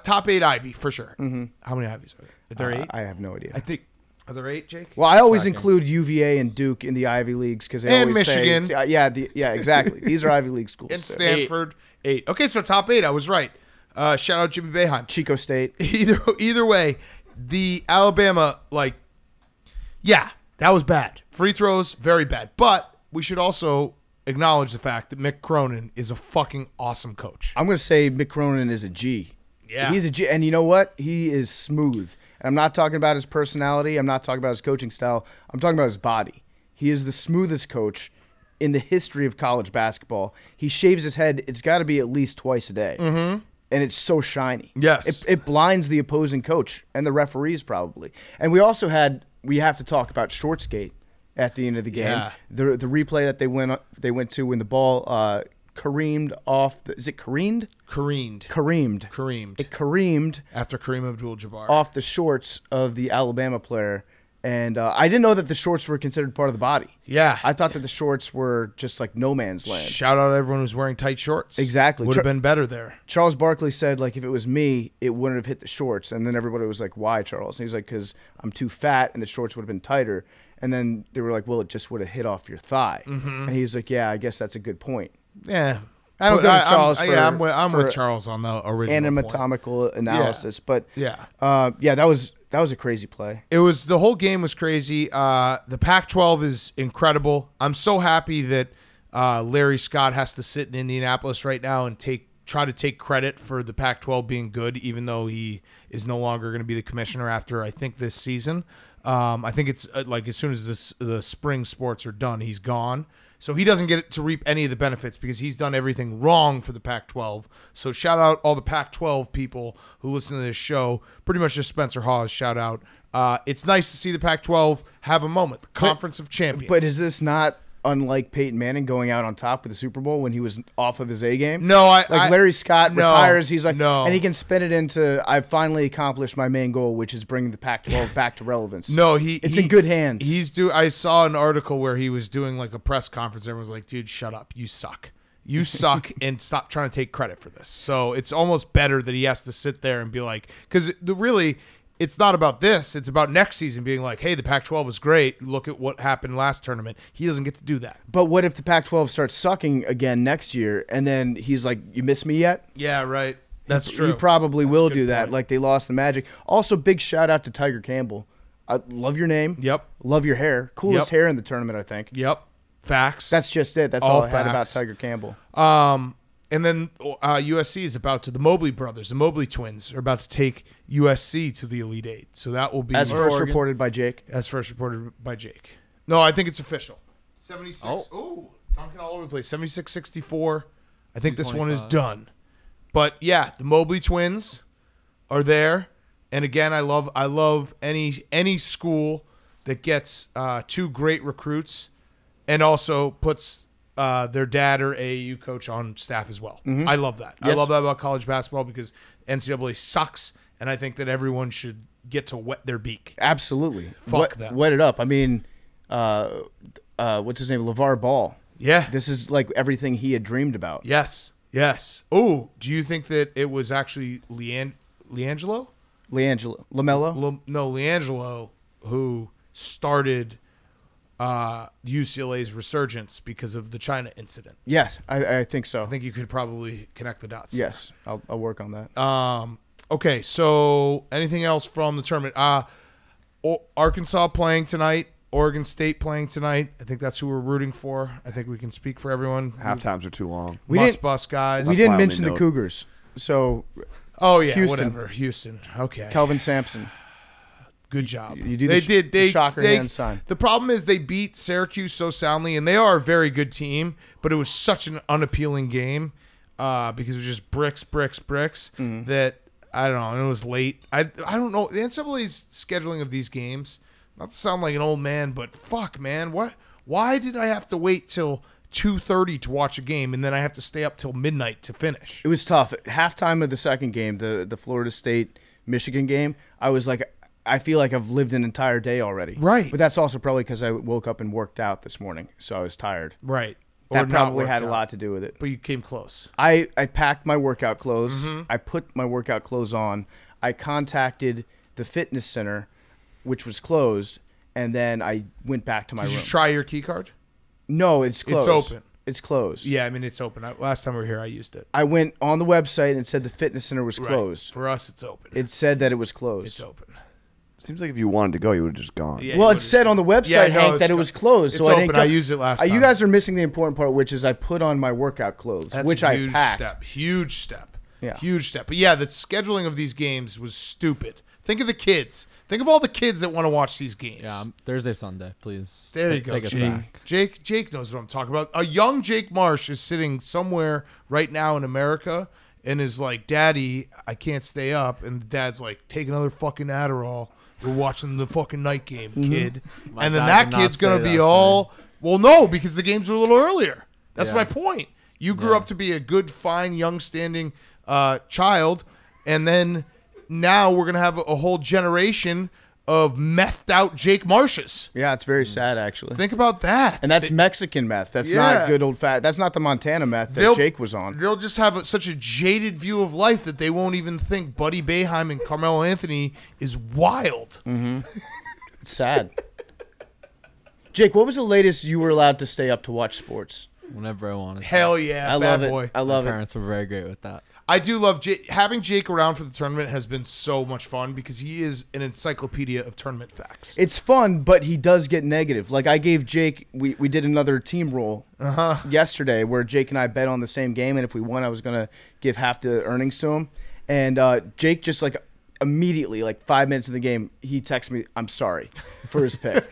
top 8 Ivy for sure. Mm-hmm. How many Ivies are there? Are there 8? I have no idea. I think. Are there 8, Jake? Well, I always Tracking. include UVA and Duke in the Ivy Leagues because they And always Michigan. say, yeah, exactly. These are Ivy League schools. And So, Stanford, 8. Okay, so top 8. I was right. Shout out Jimmy Boeheim. Chico State. Either way, the Alabama, that was bad. Free throws, very bad. But we should also acknowledge the fact that Mick Cronin is a fucking awesome coach. I'm going to say Mick Cronin is a G. Yeah. He's a G. And you know what? He is smooth. And I'm not talking about his personality. I'm not talking about his coaching style. I'm talking about his body. He is the smoothest coach in the history of college basketball. He shaves his head. It's got to be at least twice a day. Mm-hmm. And it's so shiny. Yes. It blinds the opposing coach and the referees probably. And we also we have to talk about Shortsgate at the end of the game. Yeah. The replay that they went to when the ball careened off. Is it careened? Careened. Careened. It careened After Kareem Abdul-Jabbar. off the shorts of the Alabama player. And I didn't know that the shorts were considered part of the body. Yeah. I thought that the shorts were just like no man's land. Shout out everyone who's wearing tight shorts. Exactly. Would have been better there. Charles Barkley said, like, if it was me, it wouldn't have hit the shorts. And then everybody was like, why, Charles? And he's like, because I'm too fat and the shorts would have been tighter. And then they were like, well, it just would have hit off your thigh. Mm-hmm. And he's like, yeah, I guess that's a good point. Yeah. I don't But go to Charles I'm for with Charles on the original point. anatomical analysis. But, Yeah. that was a crazy play. The whole game was crazy. The Pac-12 is incredible. I'm so happy that Larry Scott has to sit in Indianapolis right now and try to take credit for the Pac-12 being good, even though he is no longer going to be the commissioner after, I think, this season. I think it's as soon as the spring sports are done, he's gone. So he doesn't get to reap any of the benefits because he's done everything wrong for the Pac-12. So shout out all the Pac-12 people who listen to this show. Pretty much just Spencer Hawes, shout out. It's nice to see the Pac-12 have a moment. The Conference of Champions. But is this not unlike Peyton Manning going out on top with the Super Bowl when he was off of his A game? No, Larry Scott retires. He's like, no. and he can spin it into, I've finally accomplished my main goal, which is bringing the Pac-12 back to relevance. No, it's in good hands. I saw an article where he was doing like a press conference. Everyone was like, dude, shut up. You suck. You suck, and stop trying to take credit for this. So it's almost better that he has to sit there and be like, because really, it's not about this. It's about next season being like, hey, the Pac-12 was great. Look at what happened last tournament. He doesn't get to do that. But what if the Pac-12 starts sucking again next year, and then he's like, you miss me yet? Yeah, right. That's true. You probably will do that, point. like they lost the magic. Also, big shout out to Tiger Campbell. I love your name. Yep. Love your hair. Coolest hair in the tournament, I think. Yep. Facts. That's just it. That's All all I had about facts. Tiger Campbell. And then USC is about to, the Mobley brothers, the Mobley twins, are about to take USC to the Elite Eight. So that will be As first Oregon. reported by Jake. by Jake. No, I think it's official. 76. Oh. Ooh, dunking all over the place. 76-64. I think this one is 225. done. But yeah, the Mobley twins are there. And again, I love any school that gets 2 great recruits and also puts their dad or AAU coach on staff as well. I love that. I Yes. love that about college basketball because NCAA sucks, and I think that everyone should get to wet their beak. Absolutely. Fuck them. Wet it up. I mean, what's his name? LeVar Ball. Yeah. This is like everything he had dreamed about. Yes. Oh, do you think that it was actually LiAngelo? LaMelo. No, LiAngelo who started UCLA's resurgence because of the China incident. Yes, I think so. I think you could probably connect the dots. Yes, I'll work on that. Okay, so anything else from the tournament? Arkansas playing tonight. Oregon State playing tonight. I think that's who we're rooting for. I think we can speak for everyone. Half times are too long. Bus guys. We That's didn't my only mention the note. Cougars. So Oh yeah, Houston. whatever. Houston. Okay. Kelvin Sampson. Good job. You do they the did. They shocker they, hand sign. The problem is they beat Syracuse so soundly, and they are a very good team. But it was such an unappealing game because it was just bricks Mm-hmm. that I don't know. And it was late. I don't know the NCAA's scheduling of these games. Not to sound like an old man, but fuck, man, what? Why did I have to wait till 2:30 to watch a game, and then I have to stay up till midnight to finish? It was tough. At halftime of the second game, the Florida State Michigan game, I was like, I feel like I've lived an entire day already. Right. But that's also probably because I woke up and worked out this morning, so I was tired. Right. Or That not probably worked had a out. lot to do with it. But you came close. I packed my workout clothes. Mm-hmm. I put my workout clothes on. I contacted the fitness center, which was closed, and then I went back to my Did room. you try your key card? No, it's closed. open. It's closed. Yeah, I mean it's open. Last time we were here, I used it. I went on the website and it said the fitness center was Right. closed. For us, it's open. It said that it was closed. It's open. Seems like if you wanted to go, you would have just gone. Yeah. Well, you it said on the website, Yeah, no, Hank, it's that it go- was closed. It's so I didn't open. go. I used it last time. You guys are missing the important part, which is I put on my workout clothes, That's which a I huge packed. step. Huge step. Yeah. Huge step. But yeah, the scheduling of these games was stupid. Think of the kids. Think of all the kids that want to watch these games. Yeah, Thursday, Sunday, please. There you go, Take us Jake. back. Jake knows what I'm talking about. A young Jake Marsh is sitting somewhere right now in America and is like, "Daddy, I can't stay up." And the dad's like, "Take another fucking Adderall. We're watching the fucking night game, kid." My And then dad that did not kid's gonna say be that to all, well, no, because the games are a little earlier. That's Yeah. my point. You grew Yeah. up to be a good, fine, young, standing child, and then now we're gonna have a whole generation of methed out Jake Marshes. Yeah, it's very sad actually. Think about that. And that's Mexican meth. That's Yeah. not good old fat. That's not the Montana meth that Jake was on. They'll just have such a jaded view of life that they won't even think Buddy Boeheim and Carmelo Anthony is wild. It's sad. Jake, what was the latest you were allowed to stay up to watch sports? Whenever I wanted. Hell yeah, I bad love it. boy. I love My it. parents were very great with that. I do love Jake. Having Jake around for the tournament has been so much fun because he is an encyclopedia of tournament facts. It's fun, but he does get negative. Like I gave Jake, we did another team roll yesterday where Jake and I bet on the same game, and if we won, I was gonna give half the earnings to him. And Jake just like immediately, like 5 minutes of the game, he texts me, "I'm sorry," for his pick.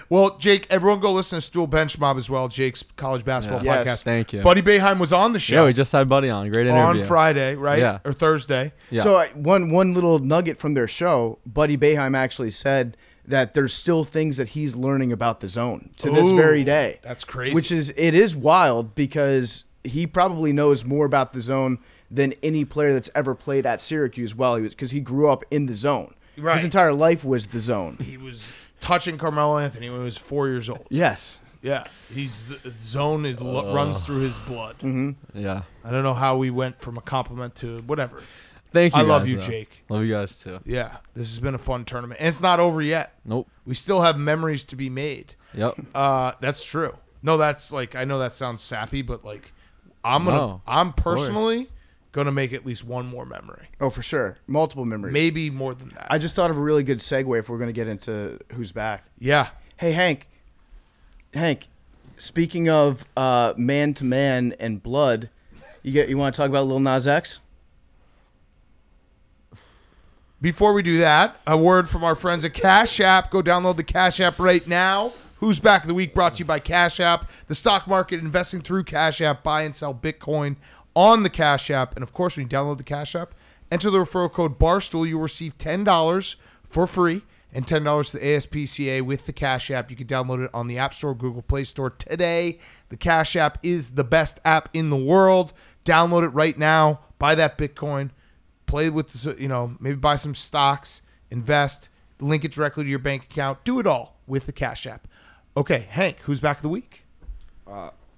Well, Jake, everyone go listen to Stool Bench Mob as well. Jake's college basketball Yeah. podcast. Yes, thank you. Buddy Boeheim was on the show Yeah, we just had Buddy on. Great interview. on Friday, right? Yeah. Or Thursday. Yeah. So one little nugget from their show, Buddy Boeheim actually said that there's still things that he's learning about the zone to this Ooh, very day. that's crazy. Which is wild because he probably knows more about the zone than any player that's ever played at Syracuse because he grew up in the zone. Right. His entire life was the zone. He was touching Carmelo Anthony when he was 4 years old. Yes. Yeah, he's the zone runs through his blood. Yeah. I don't know how we went from a compliment to whatever. Thank you. I love guys, you, though. Jake. Love you guys too. Yeah, this has been a fun tournament, and it's not over yet. Nope. We still have memories to be made. Yep. That's true. No, that's like I know that sounds sappy, but like I'm No, personally course. gonna make at least one more memory, Oh, for sure. Multiple memories. maybe more than that. I just thought of a really good segue if we're going to get into who's back. Yeah, Hey, Hank, speaking of man-to-man and blood, you want to talk about Lil Nas X? Before we do that, a word from our friends at Cash App. Go download the Cash App right now. Who's Back of the Week brought to you by Cash App. The stock market investing through Cash App. Buy and sell Bitcoin on the Cash App. And, of course, when you download the Cash App, enter the referral code BARSTOOL. You'll receive $10 for free and $10 to the ASPCA with the Cash App. You can download it on the App Store, Google Play Store today. The Cash App is the best app in the world. Download it right now. Buy that Bitcoin. Play with, maybe buy some stocks, invest, link it directly to your bank account. Do it all with the Cash App. Okay, Hank, who's back of the week?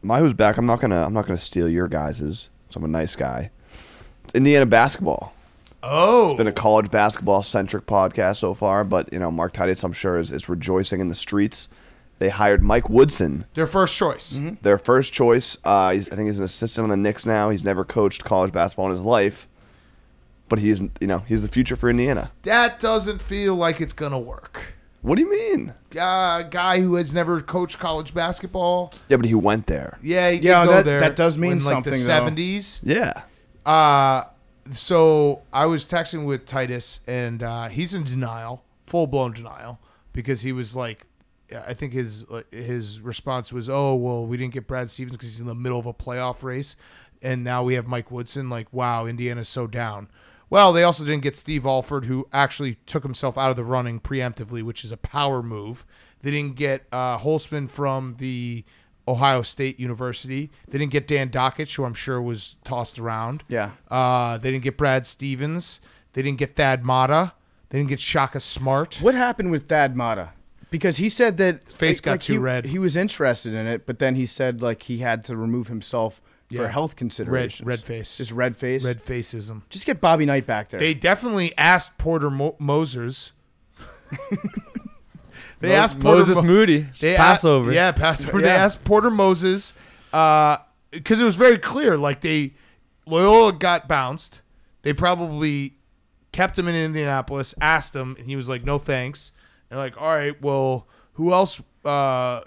My who's back. I'm not gonna steal your guys's. So I'm a nice guy. It's Indiana basketball. Oh, It's been a college basketball centric podcast so far, but Mark Titus, I'm sure, is rejoicing in the streets They hired Mike Woodson, Their first choice. their first choice. I think he's an assistant on the Knicks now. He's never coached college basketball in his life, but he's the future for Indiana. That doesn't feel like it's gonna work. What do you mean? Guy who has never coached college basketball. Yeah, but he went there. Yeah, he did Yeah, go that- there. that does mean in, like, something, the though. 70s. Yeah. So I was texting with Titus, and he's in denial, full blown denial, because he was like, I think his response was, "Oh, well, we didn't get Brad Stevens because he's in the middle of a playoff race, and now we have Mike Woodson. Like, wow, Indiana's so down." Well, they also didn't get Steve Alford, who actually took himself out of the running preemptively, which is a power move. They didn't get Holtzman from the Ohio State University. They didn't get Dan Dockich, who I'm sure was tossed around. Yeah. They didn't get Brad Stevens. They didn't get Thad Matta. They didn't get Shaka Smart. What happened with Thad Matta? Because he said that His face got too red. He was interested in it, but then he said like he had to remove himself for health considerations. Red face. Just red face. Red faceism. Just get Bobby Knight back there. They definitely asked Porter Mosers. They asked Porter Moses Moody. Passover. Passover. Yeah. They asked Porter Moses because it was very clear. Like Loyola got bounced. They probably kept him in Indianapolis, asked him, and he was like, "No thanks." They're like, "All right, well, who else?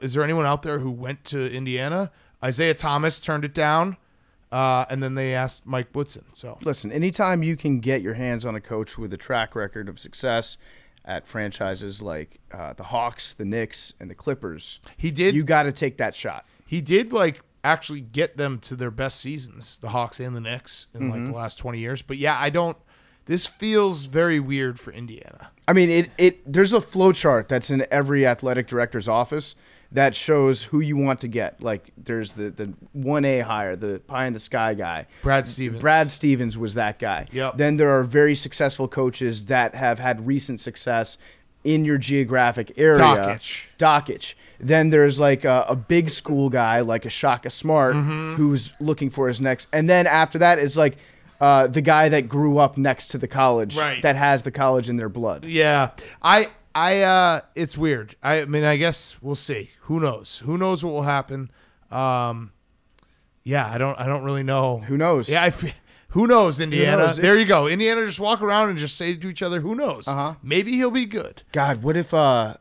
Is there anyone out there who went to Indiana?" Isaiah Thomas turned it down, and then they asked Mike Woodson. So Listen, anytime you can get your hands on a coach with a track record of success at franchises like the Hawks, the Knicks, and the Clippers, he did. you got to take that shot. He did actually get them to their best seasons, the Hawks and the Knicks, in like the last 20 years. But yeah, I don't. This feels very weird for Indiana. I mean, there's a flow chart that's in every athletic director's office that shows who you want to get. Like there's the 1A hire, the pie in the sky guy. Brad Stevens. Brad Stevens was that guy. Yep. Then there are very successful coaches that have had recent success in your geographic area. Dockich. Then there's like a big school guy like a Shaka Smart who's looking for his next. And then after that, it's like the guy that grew up next to the college that has the college in their blood. Yeah, it's weird. I mean, I guess we'll see. Who knows? Who knows what will happen? Yeah, I don't really know. Who knows? Yeah, who knows, Indiana? Who knows? There you go. Indiana, just walk around and just say to each other, "Who knows? Maybe he'll be good." God, what if that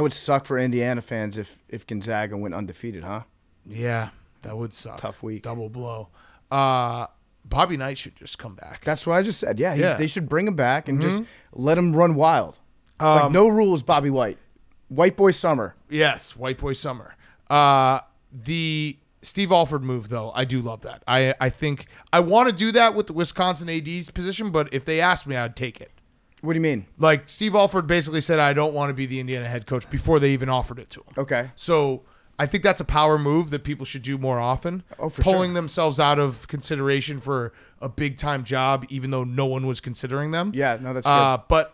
would suck for Indiana fans if Gonzaga went undefeated, huh? Yeah, that would suck. Tough week. Double blow. Bobby Knight should just come back. That's what I just said. Yeah, Yeah. they should bring him back and just let him run wild. Like no rules, Bobby White. White boy summer. Yes, White Boy Summer. The Steve Alford move, though, I do love that. I think I want to do that with the Wisconsin AD's position, but if they asked me, I'd take it. What do you mean? Like, Steve Alford basically said, I don't want to be the Indiana head coach before they even offered it to him. Okay. So I think that's a power move that people should do more often. Oh, for Pulling sure. themselves out of consideration for a big-time job, even though no one was considering them. Yeah, no, that's good. But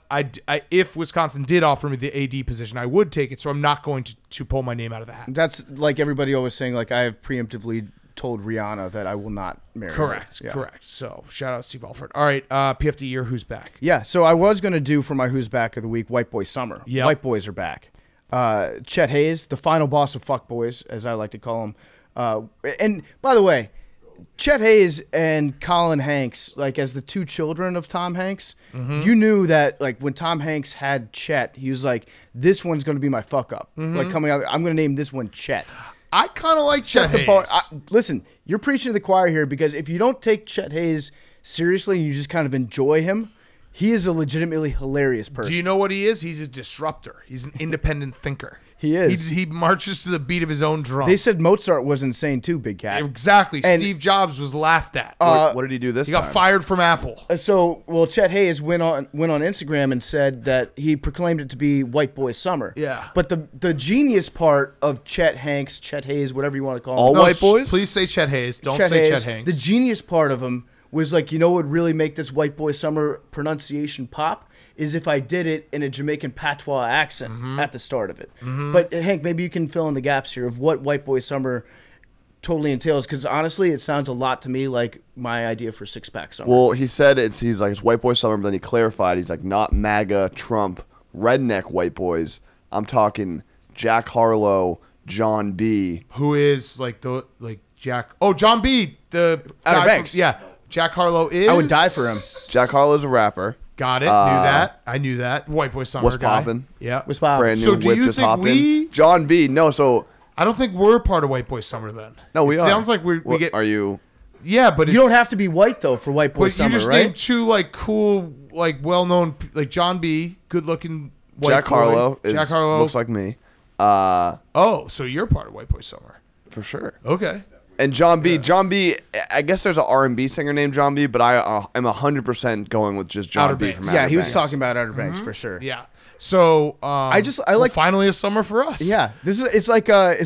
if Wisconsin did offer me the AD position, I would take it, so I'm not going to pull my name out of the hat. That's like everybody always saying, like, I have preemptively told Rihanna that I will not marry Correct, her. Yeah. correct. So, shout out Steve Alford. All right, PFT year, who's back? Yeah, so I was going to do for my Who's Back of the Week, White Boy Summer. Yep. White Boys are back. Chet Hayes, the final boss of fuckboys, as I like to call him. And by the way, Chet Hayes and Colin Hanks, like as the two children of Tom Hanks, you knew that like when Tom Hanks had Chet, he was like, this one's going to be my fuck up. Like coming out, I'm going to name this one Chet. I kind of like Chet Hayes. Listen, you're preaching to the choir here because if you don't take Chet Hayes seriously and you just kind of enjoy him, he is a legitimately hilarious person. Do you know what he is? He's a disruptor. He's an independent thinker. He is. He marches to the beat of his own drum. They said Mozart was insane too, Big Cat. Exactly. And- Steve Jobs was laughed at. What did he do this he time? got fired from Apple. Well, Chet Hayes went on Instagram and said that he proclaimed it to be White Boy Summer. Yeah. But the genius part of Chet Hayes, whatever you want to call him. All No, white boys? Please say Chet Hayes. Don't Chet say Hayes, Chet Hanks. The genius part of him was like, you know what would really make this White Boy Summer pronunciation pop? Is if I did it in a Jamaican patois accent at the start of it. But Hank, maybe you can fill in the gaps here of what White Boy Summer totally entails, because honestly, it sounds a lot to me like my idea for Six Pack Summer. Well, he said he's like it's white boy summer, but then he clarified he's like not MAGA, Trump, redneck white boys. I'm talking Jack Harlow, John B. Who is like Jack? Oh, John B. The Outer guy Banks. Yeah, Jack Harlow is. I would die for him. Jack Harlow's a rapper. Got it. Knew that. I knew that. White Boy Summer What's guy. poppin'? Yeah. Was Bob. Brand new So do whip you just think hopped we- in. John B. No, so I don't think we're part of White Boy Summer then. no, we it are. Sounds like we What, get. Are you? Yeah, but You don't have to be white though for White Boy But Summer, you just right? named two like cool, like well-known, like John B. Good looking. White Jack boy. Harlow. Jack Harlow Looks like me. Oh, so you're part of White Boy Summer. For sure. Okay. And John B. John B. I guess there's an R&B singer named John B. But I am 100% going with just John Outer B. Banks. from Yeah, Outer he was Banks. talking about Outer Banks for sure. Yeah. So I like- finally a summer for us. Yeah, it's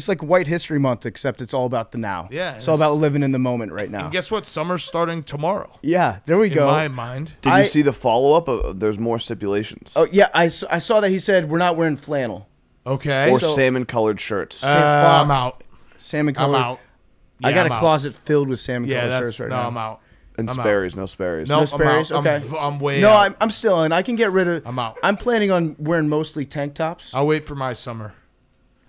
like White History Month, except it's all about the now. Yeah, it's all about living in the moment right now. And guess what? Summer's starting tomorrow. Yeah, there we In go. my mind. Did you see the follow-up? There's more stipulations. Oh yeah, I saw that he said we're not wearing flannel, Okay. Or so- salmon-colored shirts. I'm out. salmon I'm color. out. I Yeah, got I'm a out. closet filled with salmon Yeah, color that's shirts right no. now. I'm out. and I'm out. Sperry's, no Sperry's. No, No I'm Sperry's? out. Okay. I'm way No, out. I'm still in. I can get rid of. I'm out. I'm planning on wearing mostly tank tops. I'll wait for my summer.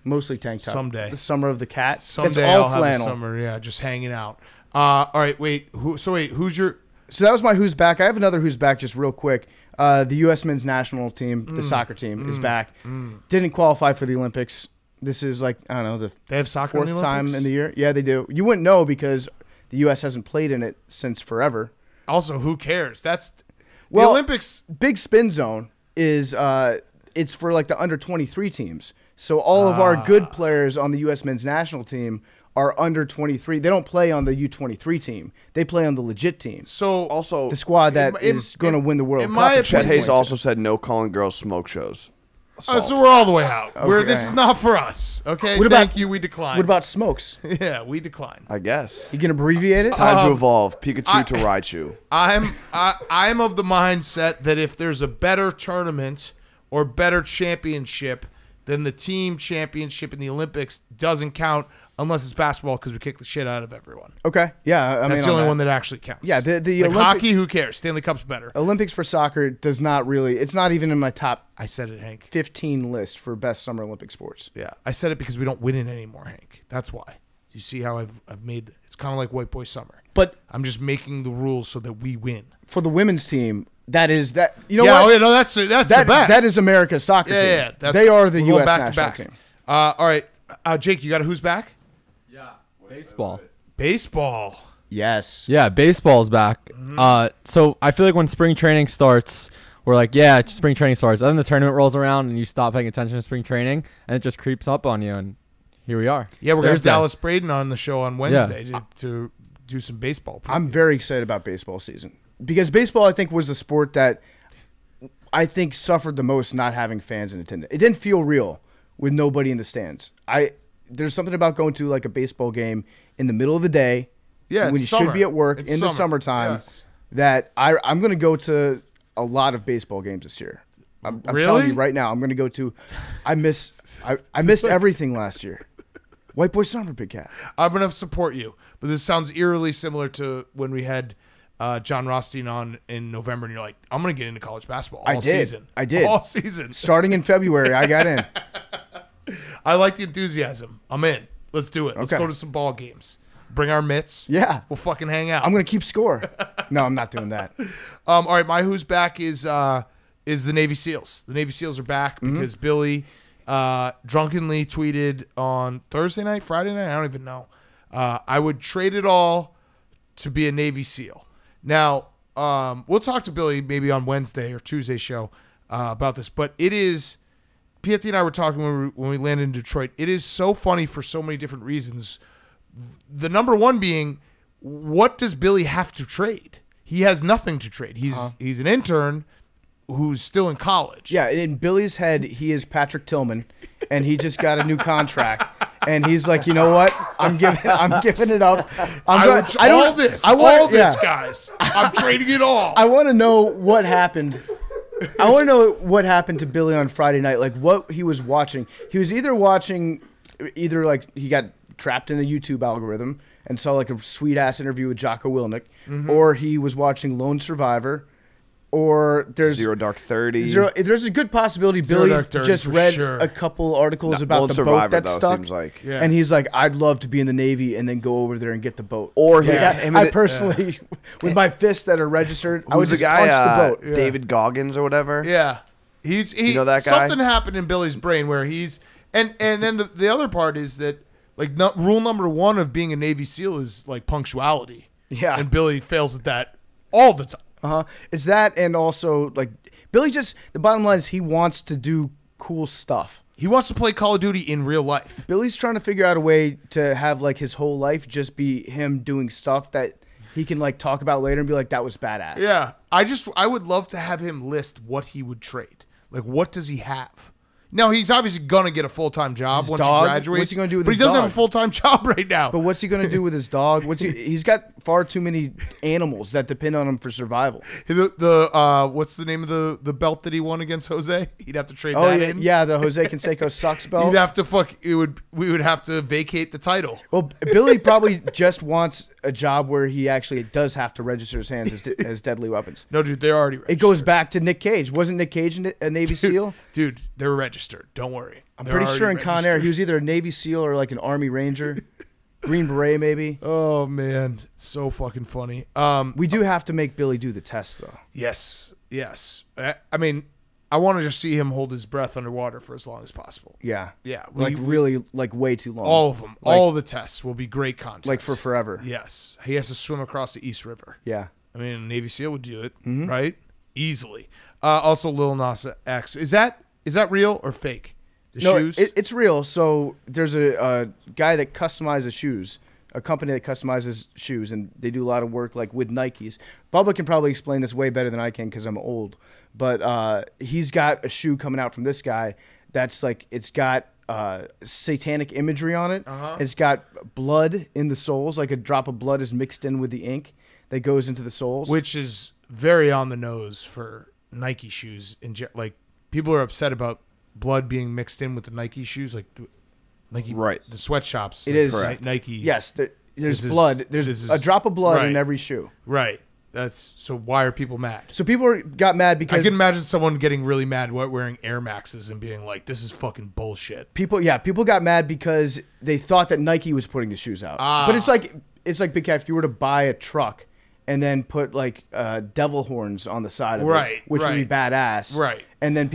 Mostly tank tops. Someday. The summer of the cat. Someday It's all I'll have a flannel. summer. Yeah, just hanging out. All right, wait. Who's your? So that was my who's back. I have another who's back just real quick. The U.S. men's national team, the soccer team, is back. Didn't qualify for the Olympics. This is like, I don't know, the They have soccer in fourth the time Olympics? in the year. Yeah, they do. You wouldn't know because the U.S. hasn't played in it since forever. Also, who cares? That's the Well, Olympics. Big Spin Zone is it's for like the under 23 teams. So all of our good players on the U.S. men's national team are under 23. They don't play on the U23 team. They play on the legit team. So Also, The squad that in- is going to win the World in Cup. my at Chet opinion- Hayes also said no calling girls smoke shows. so we're all the way out. Okay. This is not for us. Okay. What about- Thank you. We decline. What about Smokes? Yeah, we decline. I guess. You can abbreviate it? Time to evolve. Pikachu to Raichu. I'm of the mindset that if there's a better tournament or better championship, then the team championship in the Olympics doesn't count unless it's basketball because we kick the shit out of everyone. Okay. Yeah. I mean, That's the on only that. one that actually counts. Yeah, the like Olympic- hockey, who cares? Stanley Cup's better. Olympics for soccer does not really, it's not even in my top I said it, Hank. 15 list for best summer Olympic sports. Yeah, I said it because we don't win it anymore, Hank. That's why. You see how I've made it's kind of like White Boy Summer. But I'm just making the rules so that we win. for the women's team, that is that, you know yeah, what? oh, yeah, no, that's the best. That is America's soccer yeah, team. yeah. That's, They are the we're going U.S. back to national back. team. All right, Jake, you got a who's back? Yeah, baseball. Baseball. Yes. Yeah, baseball's back. So I feel like when spring training starts, we're like, yeah, spring training starts. Then the tournament rolls around and you stop paying attention to spring training, and it just creeps up on you. And here we are. Yeah, we're going to have Thursday. Dallas Braden on the show on Wednesday to do some baseball. I'm very excited about baseball season because baseball, I think, was the sport that I think suffered the most not having fans in attendance. It didn't feel real with nobody in the stands. There's something about going to like a baseball game in the middle of the day Yeah, when it's you summer. should be at work It's in the summer. summertime Yes. that I'm going to go to a lot of baseball games this year. I'm telling Really? you right now, I'm going to go to. I missed everything last year. White Boy Summer, Big Cat. I'm going to support you. But this sounds eerily similar to when we had John Rothstein on in November, and you're like, I'm going to get into college basketball all season. I did. All season. Starting in February, I got in. I like the enthusiasm. I'm in. Let's do it. Let's Okay. go to some ball games. Bring our mitts. Yeah. We'll fucking hang out. I'm going to keep score. No, I'm not doing that. All right, my who's back is the Navy SEALs. The Navy SEALs are back because Billy drunkenly tweeted on Thursday night, Friday night, I don't even know. I would trade it all to be a Navy SEAL. Now, we'll talk to Billy maybe on Wednesday or Tuesday show about this, but it is Pietri and I were talking when we landed in Detroit. It is so funny for so many different reasons. The number one being, what does Billy have to trade? He has nothing to trade. He's an intern who's still in college. Yeah, in Billy's head, he is Patrick Tillman, and he just got a new contract. And he's like, you know what? I'm giving it up. All this, guys. I'm trading it all. I want to know what happened. I want to know what happened to Billy on Friday night. Like what he was watching. He was either like he got trapped in the YouTube algorithm and saw like a sweet ass interview with Jocko Willnick, or he was watching Lone Survivor, or there's Zero Dark 30. There's a good possibility Zero Billy Dark 30 just for read sure. a couple articles about Lone the Survivor, boat that though, stuck, seems like. Yeah. and he's like, I'd love to be in the Navy and then go over there and get the boat. Or he, Yeah. him I and personally, with my fists that are registered, I would who's the just guy, punch the boat. Yeah. David Goggins or whatever. Yeah, he. You know that guy? Something happened in Billy's brain where he's and then the other part is that like rule number one of being a Navy SEAL is like punctuality. Yeah. and Billy fails at that all the time. It's that, and also like Billy just. The bottom line is he wants to do cool stuff. He wants to play Call of Duty in real life. Billy's trying to figure out a way to have like his whole life just be him doing stuff that he can like talk about later and be like, that was badass. Yeah, I would love to have him list what he would trade. Like, what does he have? Now, he's obviously gonna get a full-time job His once dog? he graduates. What's he gonna do with but his he doesn't have dog? a full-time job right now. But what's he gonna do with his dog? He's got far too many animals that depend on him for survival. The what's the name of the belt that he won against Jose? He'd have to trade Oh that yeah, in. yeah, the Jose Canseco sucks belt. He'd have to we would have to vacate the title. Well, Billy probably just wants a job where he actually does have to register his hands as deadly weapons. No, dude, they're already registered. It goes back to Nick Cage. Wasn't Nick Cage a Navy SEAL? Dude, they're registered. Don't worry. I'm pretty sure in Con Air he registered. was either a Navy SEAL or like an Army Ranger, Green Beret maybe. Oh man, so fucking funny. We do have to make Billy do the test though. Yes. I mean, I want to just see him hold his breath underwater for as long as possible. Yeah. Yeah, Really like way too long. all of them, Like- all the tests will be great content. like for forever. Yes, he has to swim across the East River. Yeah. I mean, a Navy SEAL would do it, Mm-hmm. right? Easily. Also, Lil Nas X. Is that real or fake? The shoes? It's real. So there's a guy that customizes shoes, a company that customizes shoes, and they do a lot of work like with Nikes. Bubba can probably explain this way better than I can because I'm old. But he's got a shoe coming out from this guy that's like it's got satanic imagery on it. It's got blood in the soles, like a drop of blood is mixed in with the ink that goes into the soles. Which is very on the nose for Nike shoes. Like, people are upset about blood being mixed in with the Nike shoes, like Nike, Right. The sweatshops. It like, is. Correct. Nike. Yes, there's This is- blood. There's this is- a drop of blood in right. every shoe. Right. That's so. Why are people mad? So people got mad I because can imagine someone getting really mad wearing Air Maxes and being like, "This is fucking bullshit." people got mad because they thought that Nike was putting the shoes out. But it's like Big Cat, if you were to buy a truck and then put like devil horns on the side of Right, it, which would be right. badass. Right. And then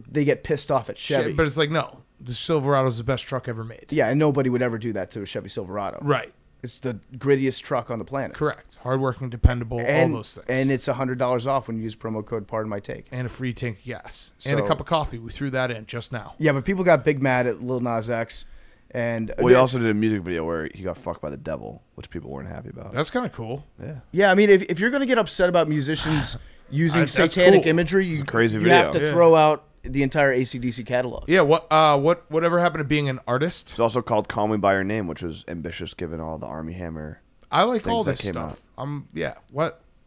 they get pissed off at Chevy. Shit, but it's like, no, the Silverado's the best truck ever made. Yeah, and nobody would ever do that to a Chevy Silverado. Right. It's the grittiest truck on the planet. Correct. Hardworking, dependable, And, all those things. and it's $100 off when you use promo code Pardon My Take. And a free tank of gas. And a So- cup of coffee. We threw that in just now. Yeah, but people got big mad at Lil Nas X. And Well, he also did a music video where he got fucked by the devil, which people weren't happy about. That's kind of cool. Yeah. yeah, I mean, if you're going to get upset about musicians using That's satanic cool. imagery, you, It's a crazy you video. have to Yeah. throw out the entire AC/DC catalog. Yeah. Whatever happened to being an artist? It's also called Call Me By Your Name, which was ambitious given all the Army Hammer. I like all things that this came stuff.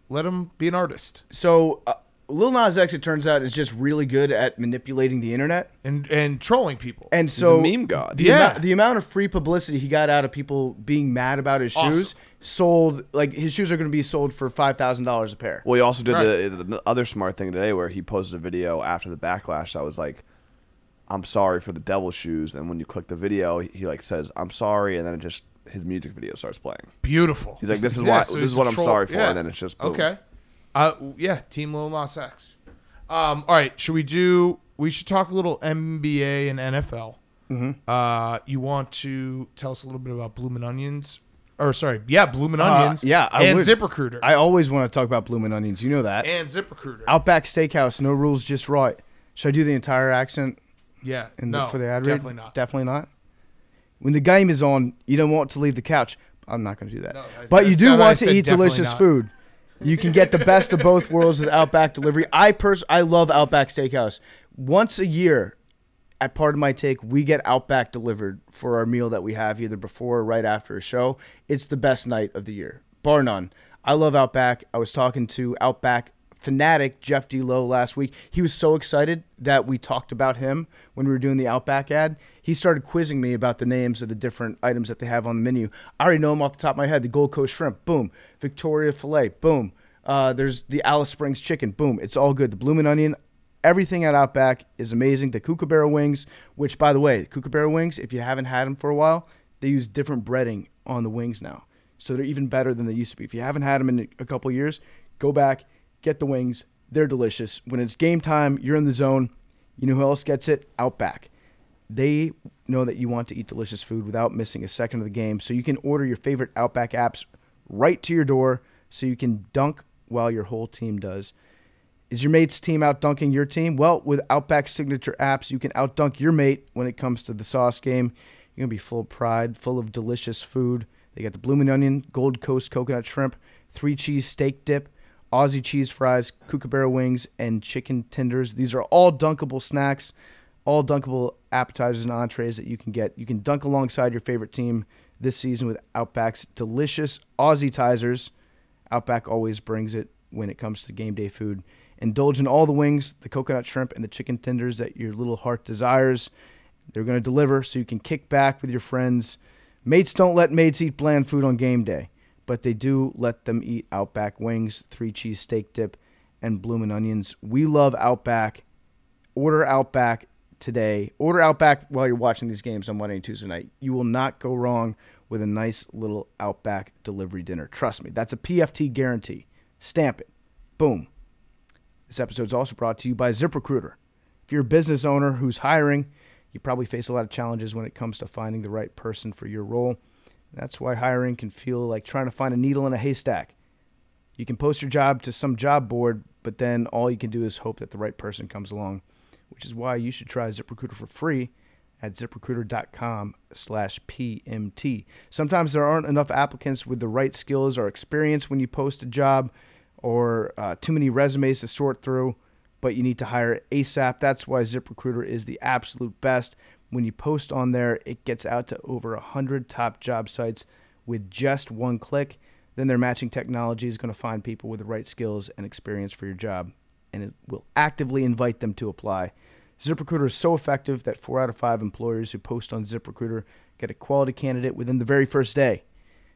Let him be an artist So Lil Nas X, it turns out, is just really good at manipulating the internet. and trolling people. And He's so a meme god. The amount of free publicity he got out of people being mad about his Awesome. shoes sold, like his shoes are going to be sold for $5,000 a pair. Well, he also did Right. the other smart thing today where he posted a video after the backlash that was like, I'm sorry for the devil shoes. And when you click the video, he like says, I'm sorry. And then his music video starts playing. Beautiful. He's like, this is Yeah, why so this he's is what a I'm troll. sorry for. Yeah. And then it's just boom. Okay. Yeah, Team Lil Nas X. All right, we should talk a little NBA and NFL. Mm-hmm. You want to tell us a little bit about Bloomin' Onions? Bloomin' Onions. yeah, I and would. ZipRecruiter. I always want to talk about Bloomin' Onions. You know that. And ZipRecruiter. Outback Steakhouse, no rules, just right. Should I do the entire accent Yeah. for the ad read? definitely not. Definitely not. When the game is on, you don't want to leave the couch. I'm not going to do that. No, but you that's do not what I want to said, eat definitely delicious not. food. You can get the best of both worlds with Outback delivery. I love Outback Steakhouse. Once a year, at Part of My Take, we get Outback delivered for our meal that we have either before or right after a show. It's the best night of the year, bar none. I love Outback. I was talking to Outback fanatic Jeff D. Lowe last week. He was so excited that we talked about him when we were doing the Outback ad. He started quizzing me about the names of the different items that they have on the menu. I already know them off the top of my head. The Gold Coast Shrimp, boom. Victoria Filet, boom. There's the Alice Springs chicken. Boom. It's all good. The Bloomin' Onion. Everything at Outback is amazing. The Kookaburra wings, which, by the way, Kookaburra wings, if you haven't had them for a while, they use different breading on the wings now. So they're even better than they used to be. If you haven't had them in a couple of years, go back, get the wings. They're delicious. When it's game time, you're in the zone. You know who else gets it? Outback. They know that you want to eat delicious food without missing a second of the game. So you can order your favorite Outback apps right to your door so you can dunk while your whole team does. Is your mate's team out dunking your team? Well, with Outback signature apps, you can outdunk your mate when it comes to the sauce game. You're going to be full of pride, full of delicious food. They got the Bloomin' Onion, Gold Coast coconut shrimp, 3-cheese steak dip, Aussie cheese fries, Kookaburra wings, and chicken tenders. These are all dunkable snacks, all dunkable appetizers and entrees that you can get. You can dunk alongside your favorite team this season with Outback's delicious Aussie-tizers. Outback always brings it when it comes to game day food. Indulge in all the wings, the coconut shrimp, and the chicken tenders that your little heart desires. They're going to deliver so you can kick back with your friends. Mates don't let mates eat bland food on game day, but they do let them eat Outback wings, 3-cheese steak dip, and Bloomin' Onions. We love Outback. Order Outback today. Order Outback while you're watching these games on Monday and Tuesday night. You will not go wrong with a nice little Outback delivery dinner. Trust me, that's a PFT guarantee. Stamp it. Boom. This episode is also brought to you by ZipRecruiter. If you're a business owner who's hiring, you probably face a lot of challenges when it comes to finding the right person for your role. That's why hiring can feel like trying to find a needle in a haystack. You can post your job to some job board, but then all you can do is hope that the right person comes along, which is why you should try ZipRecruiter for free at ZipRecruiter.com/PMT. Sometimes there aren't enough applicants with the right skills or experience when you post a job, or too many resumes to sort through, but you need to hire ASAP. That's why ZipRecruiter is the absolute best. When you post on there, it gets out to over 100 top job sites with just one click. Then their matching technology is going to find people with the right skills and experience for your job, and it will actively invite them to apply. ZipRecruiter is so effective that 4 out of 5 employers who post on ZipRecruiter get a quality candidate within the very first day.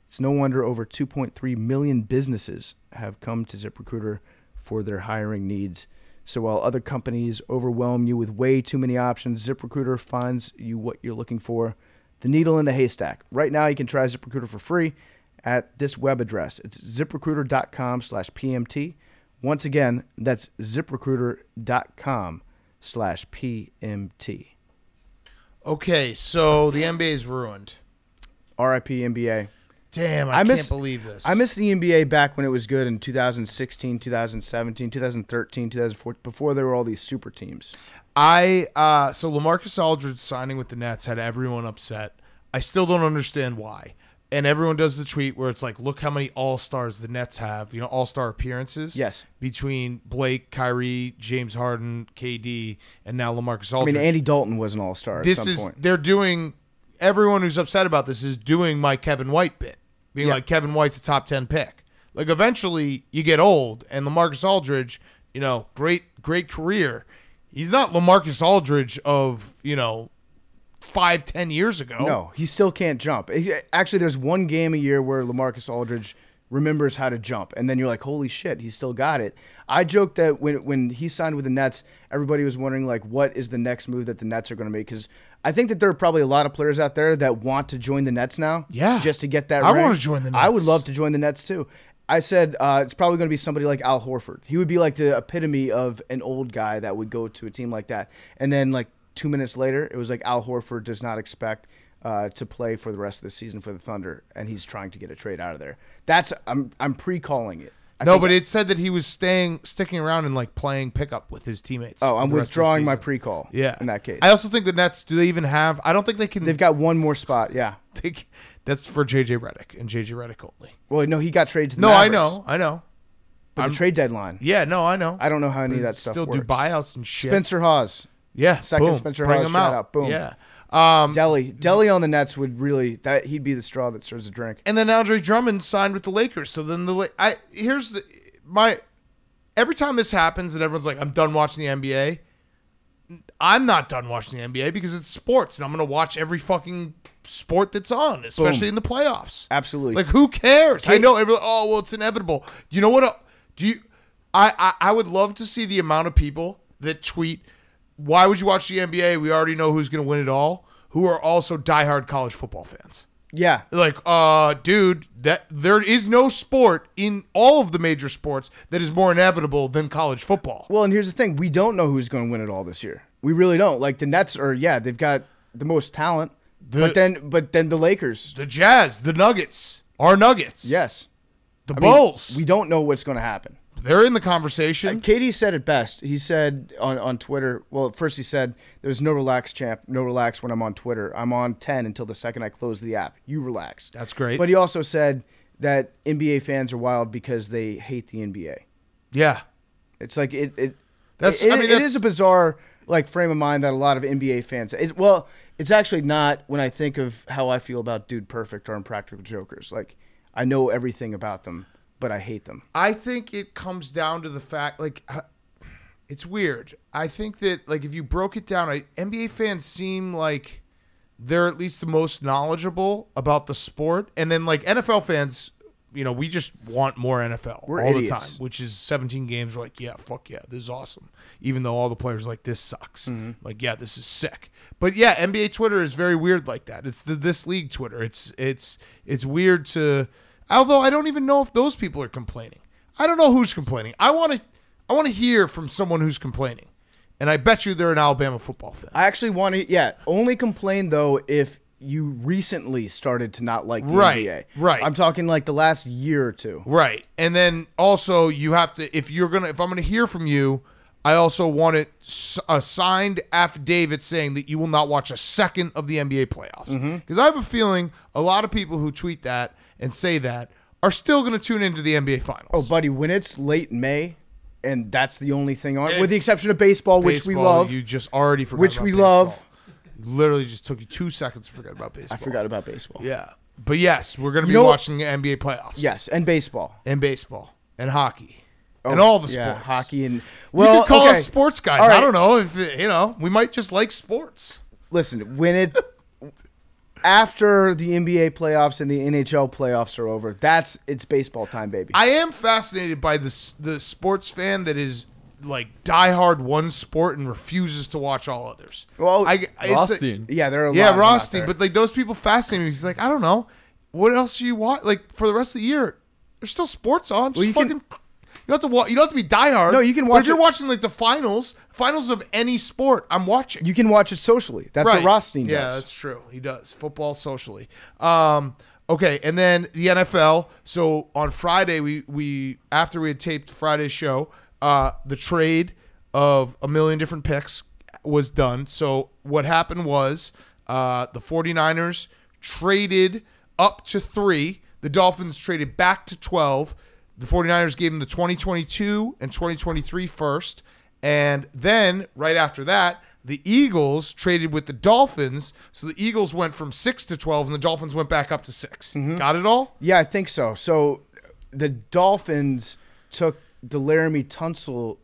It's no wonder over 2.3 million businesses have come to ZipRecruiter for their hiring needs. So while other companies overwhelm you with way too many options, ZipRecruiter finds you what you're looking for, the needle in the haystack. Right now, you can try ZipRecruiter for free at this web address. It's ZipRecruiter.com/PMT. Once again, that's ZipRecruiter.com/PMT. Okay, so the NBA is ruined. RIP NBA. Damn, I can't believe this. I miss the NBA back when it was good in 2016, 2017, 2013, 2014, before there were all these super teams. So LaMarcus Aldridge signing with the Nets had everyone upset. I still don't understand why. And everyone does the tweet where it's like, look how many all-stars the Nets have, all-star appearances. Yes. Between Blake, Kyrie, James Harden, KD, and now LaMarcus Aldridge. I mean, Andy Dalton was an all-star at some point. They're doing, everyone who's upset about this is doing my Kevin White bit. Being like, Kevin White's a top 10 pick. Like, eventually, you get old, and LaMarcus Aldridge, great career. He's not LaMarcus Aldridge of, 5-10 years ago. No, he still can't jump. Actually, there's one game a year where LaMarcus Aldridge remembers how to jump, and then you're like, holy shit, he still got it. I joked that when he signed with the Nets, everybody was wondering, like, what is the next move that the Nets are going to make? Because I think that there are probably a lot of players out there that want to join the Nets now. Yeah. Just to get that I ring. want to join the Nets. I would love to join the Nets, too. I said it's probably going to be somebody like Al Horford. He would be like the epitome of an old guy that would go to a team like that. And then, like, 2 minutes later, it was like Al Horford does not expect to play for the rest of the season for the Thunder, and he's trying to get a trade out of there. I'm pre-calling it. But it said that he was sticking around and like playing pickup with his teammates. Oh, I'm withdrawing my pre-call. Yeah, in that case. I also think the Nets. Do they even have? I don't think they can. They've got one more spot. Yeah, that's for JJ Redick and JJ Redick only. Well, no, he got traded to the No, Mavericks. I know. But the trade deadline. Yeah, no, I know. I don't know how any of that stuff still works. do buyouts and shit. Spencer Hawes. Yeah, second boom. Spencer Bring Hawes him shout out. out. Boom. Yeah. Delly on the Nets would really he'd be the straw that stirs the drink. And then Andre Drummond signed with the Lakers. So then every time this happens and everyone's like, I'm done watching the NBA. I'm not done watching the NBA because it's sports and I'm going to watch every fucking sport that's on, especially in the playoffs. Absolutely. Like, who cares? I know everyone, it's inevitable. You know what? Do you? I would love to see the amount of people that tweet, "Why would you watch the NBA? We already know who's going to win it all." Who are also diehard college football fans. Yeah. Like, dude, that there is no sport in all of the major sports that is more inevitable than college football. Well, and here's the thing: we don't know who's going to win it all this year. We really don't. Like the Nets are, they've got the most talent, but then the Lakers, the Jazz, the Nuggets, our Nuggets, yes, the Bulls. We don't know what's going to happen. They're in the conversation. Katie said it best. He said on Twitter. Well, first he said, "There's no relax, champ. No relax when I'm on Twitter. I'm on 10 until the second I close the app. You relax." That's great. But he also said that NBA fans are wild because they hate the NBA. Yeah, it's like it That's. it is a bizarre like frame of mind that a lot of NBA fans. It's actually not when I think of how I feel about Dude Perfect or Impractical Jokers. Like I know everything about them, but I hate them. I think it comes down to the fact, like, it's weird. I think that, like, if you broke it down, NBA fans seem like they're at least the most knowledgeable about the sport. And then, like, NFL fans, we just want more NFL We're all idiots. the time, which is 17 games. We're like, yeah, fuck yeah, this is awesome. Even though all the players are like, this sucks. Mm-hmm. Like, yeah, this is sick. But, yeah, NBA Twitter is very weird like that. It's this league Twitter. It's weird to... Although I don't even know if those people are complaining. I don't know who's complaining. I want to hear from someone who's complaining. And I bet you they're an Alabama football fan. I actually want to, only complain though if you recently started to not like the NBA. Right. I'm talking like the last year or two. Right. And then also you have to, if I'm going to hear from you, I also want a signed affidavit saying that you will not watch a second of the NBA playoffs. Because I have a feeling a lot of people who tweet that and say that are still going to tune into the NBA Finals. Oh, buddy, when it's late May and that's the only thing on, with the exception of baseball, which we love. You just already forgot which about we baseball. love. Literally just took you 2 seconds to forget about baseball. I forgot about baseball. Yeah. But yes, we're going to be watching the NBA playoffs. Yes, and baseball. And baseball. And hockey. And all the sports. Yeah, hockey and... You Well, can call okay. us sports guys. All right. I don't know if, we might just like sports. Listen, when it... After the NBA playoffs and the NHL playoffs are over, it's baseball time, baby. I am fascinated by the sports fan that is like diehard one sport and refuses to watch all others. Well, Rothstein. yeah, there are a lot yeah, of them out Rothstein, there. but like those people fascinate me. He's like, I don't know, what else do you want? Like for the rest of the year, there's still sports on. Just you fucking. You don't have to watch. You don't have to be diehard. No, you can But watch if you're it- watching like the finals of any sport, I'm watching. You can watch it socially. That's Right. what Rothstein does. Yeah, that's true. He does football socially. Okay, and then the NFL. So on Friday, we after we had taped Friday's show, the trade of a million different picks was done. So what happened was the 49ers traded up to 3. The Dolphins traded back to 12. The 49ers gave them the 2022 and 2023 first. And then right after that, the Eagles traded with the Dolphins. So the Eagles went from 6 to 12 and the Dolphins went back up to 6. Got it all? Yeah, I think so. So the Dolphins took the Laramie Tunsil.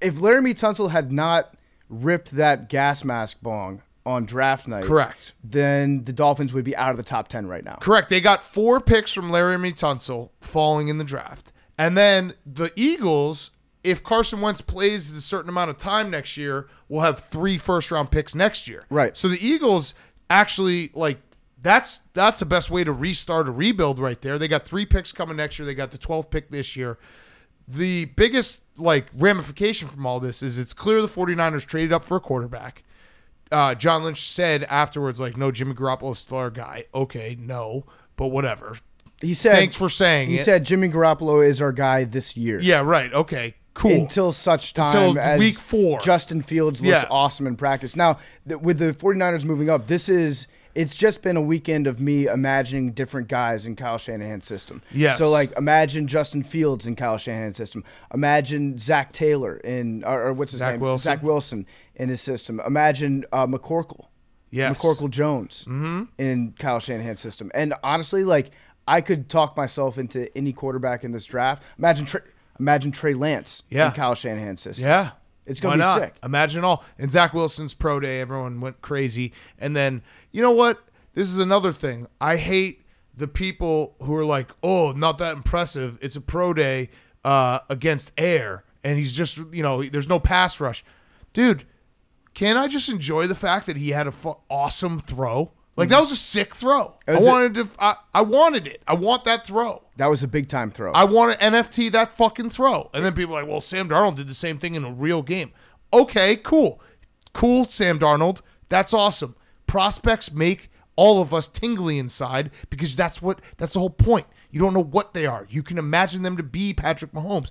If Laramie Tunsil had not ripped that gas mask bong on draft night, Correct. then the Dolphins would be out of the top 10 right now. Correct. They got 4 picks from Laramie Tunsil falling in the draft. And then the Eagles, if Carson Wentz plays a certain amount of time next year, will have 3 first-round picks next year. Right. So the Eagles actually, like, that's the best way to restart a rebuild right there. They got 3 picks coming next year. They got the 12th pick this year. The biggest, like, ramification from all this is it's clear the 49ers traded up for a quarterback. John Lynch said afterwards, like, no, Jimmy Garoppolo's still our guy. Okay, no, but whatever. He said, Thanks for saying He it. said Jimmy Garoppolo is our guy this year. Yeah, right. Okay, cool. Until such time Until as week 4. Justin Fields looks Yeah. awesome in practice. Now, with the 49ers moving up, it's just been a weekend of me imagining different guys in Kyle Shanahan's system. Yes. So, like, imagine Justin Fields in Kyle Shanahan's system. Imagine Zach Taylor or what's his name? Wilson. Zach Wilson in his system. Imagine McCorkle. Yes. McCorkle Jones in Kyle Shanahan's system. And honestly, like, I could talk myself into any quarterback in this draft. Imagine Trey Lance Yeah. in Kyle Shanahan's system. Yeah. It's going to Why be not? sick. Imagine all. And Zach Wilson's pro day, everyone went crazy. And then, you know what? This is another thing. I hate the people who are like, oh, not that impressive. It's a pro day. against air, and he's just, there's no pass rush. Dude, can I just enjoy the fact that he had a awesome throw? Like, that was a sick throw. I wanted it. I want that throw. That was a big time throw. I want to NFT that fucking throw. And then people are like, well, Sam Darnold did the same thing in a real game. Okay, cool. Cool, Sam Darnold. That's awesome. Prospects make all of us tingly inside because that's the whole point. You don't know what they are. You can imagine them to be Patrick Mahomes.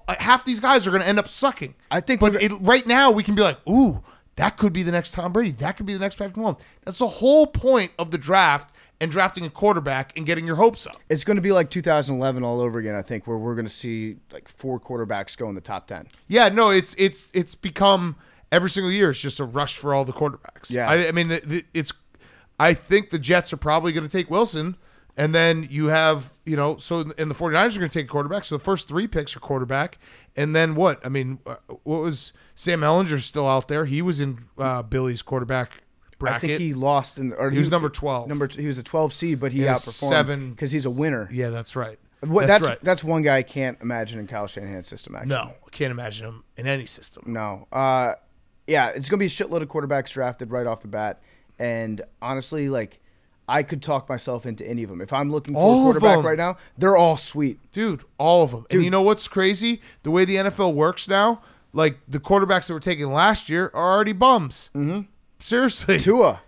Half these guys are going to end up sucking. I think, but right now we can be like, ooh, that could be the next Tom Brady. That could be the next Patrick Mahomes. That's the whole point of the draft and drafting a quarterback and getting your hopes up. It's going to be like 2011 all over again, I think, where we're going to see like 4 quarterbacks go in the top 10. Yeah, no, it's become every single year. It's just a rush for all the quarterbacks. Yeah, I mean, I think the Jets are probably going to take Wilson, and then you have, so and the 49ers are going to take a quarterback. So the first 3 picks are quarterback, and then what? I mean, what was Sam Ellinger's still out there? He was in Billy's quarterback bracket. I think he lost he was number 12. He was a 12 seed, but he outperformed 7 because he's a winner. Yeah, that's right. That's one guy I can't imagine in Kyle Shanahan's system. Actually, no, I can't imagine him in any system. No, yeah, it's gonna be a shitload of quarterbacks drafted right off the bat, and honestly, like, I could talk myself into any of them. If I'm looking for a quarterback right now, they're all sweet, dude. All of them. Dude. And you know what's crazy? The way the NFL works now, like the quarterbacks that were taken last year are already bums. Mm-hmm. Seriously, Tua.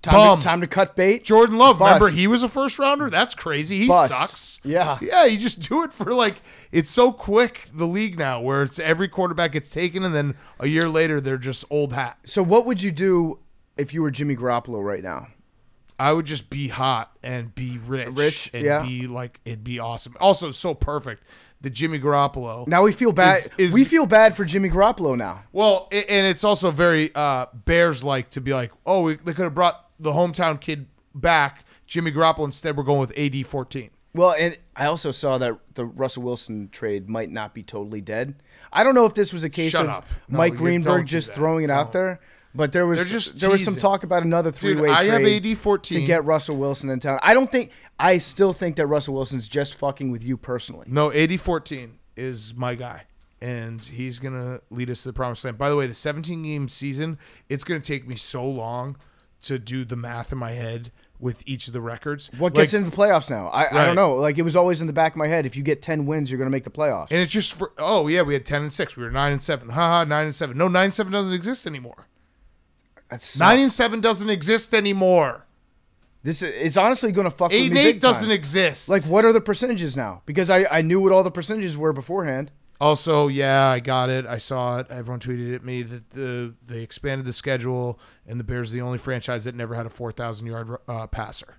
Time to cut bait. Jordan Love, Bust. remember he was a first rounder? That's crazy. He sucks. Yeah. Yeah, you just do it for it's so quick, the league now, where it's every quarterback gets taken and then a year later they're just old hat. So what would you do if you were Jimmy Garoppolo right now? I would just be hot and be rich and be like, it'd be awesome. Also, so perfect. The Jimmy Garoppolo. Now we feel bad. We feel bad for Jimmy Garoppolo now. Well, and it's also very Bears-like to be like, oh, they could have brought the hometown kid back, Jimmy Garoppolo. Instead, we're going with AD 14. Well, and I also saw that the Russell Wilson trade might not be totally dead. I don't know if this was a case of Mike Greenberg just throwing it out there, but there was some talk about another 3-way trade. I have AD 14 to get Russell Wilson in town. I still think that Russell Wilson's just fucking with you personally. No, AD 14 is my guy, and he's gonna lead us to the promised land. By the way, the 17-game season, it's gonna take me so long to do the math in my head with each of the records. What gets into the playoffs now? I don't know. Like, it was always in the back of my head. If you get 10 wins, you're going to make the playoffs. And it's just for, we had 10-6. We were 9-7. Haha, 9-7. No, 9-7 doesn't exist anymore. 9-7 doesn't exist anymore. It's honestly going to fuck with me big 8-8 doesn't exist. Like, what are the percentages now? Because I knew what all the percentages were beforehand. Also, yeah, I got it. I saw it. Everyone tweeted at me that they expanded the schedule, and the Bears are the only franchise that never had a 4,000-yard passer.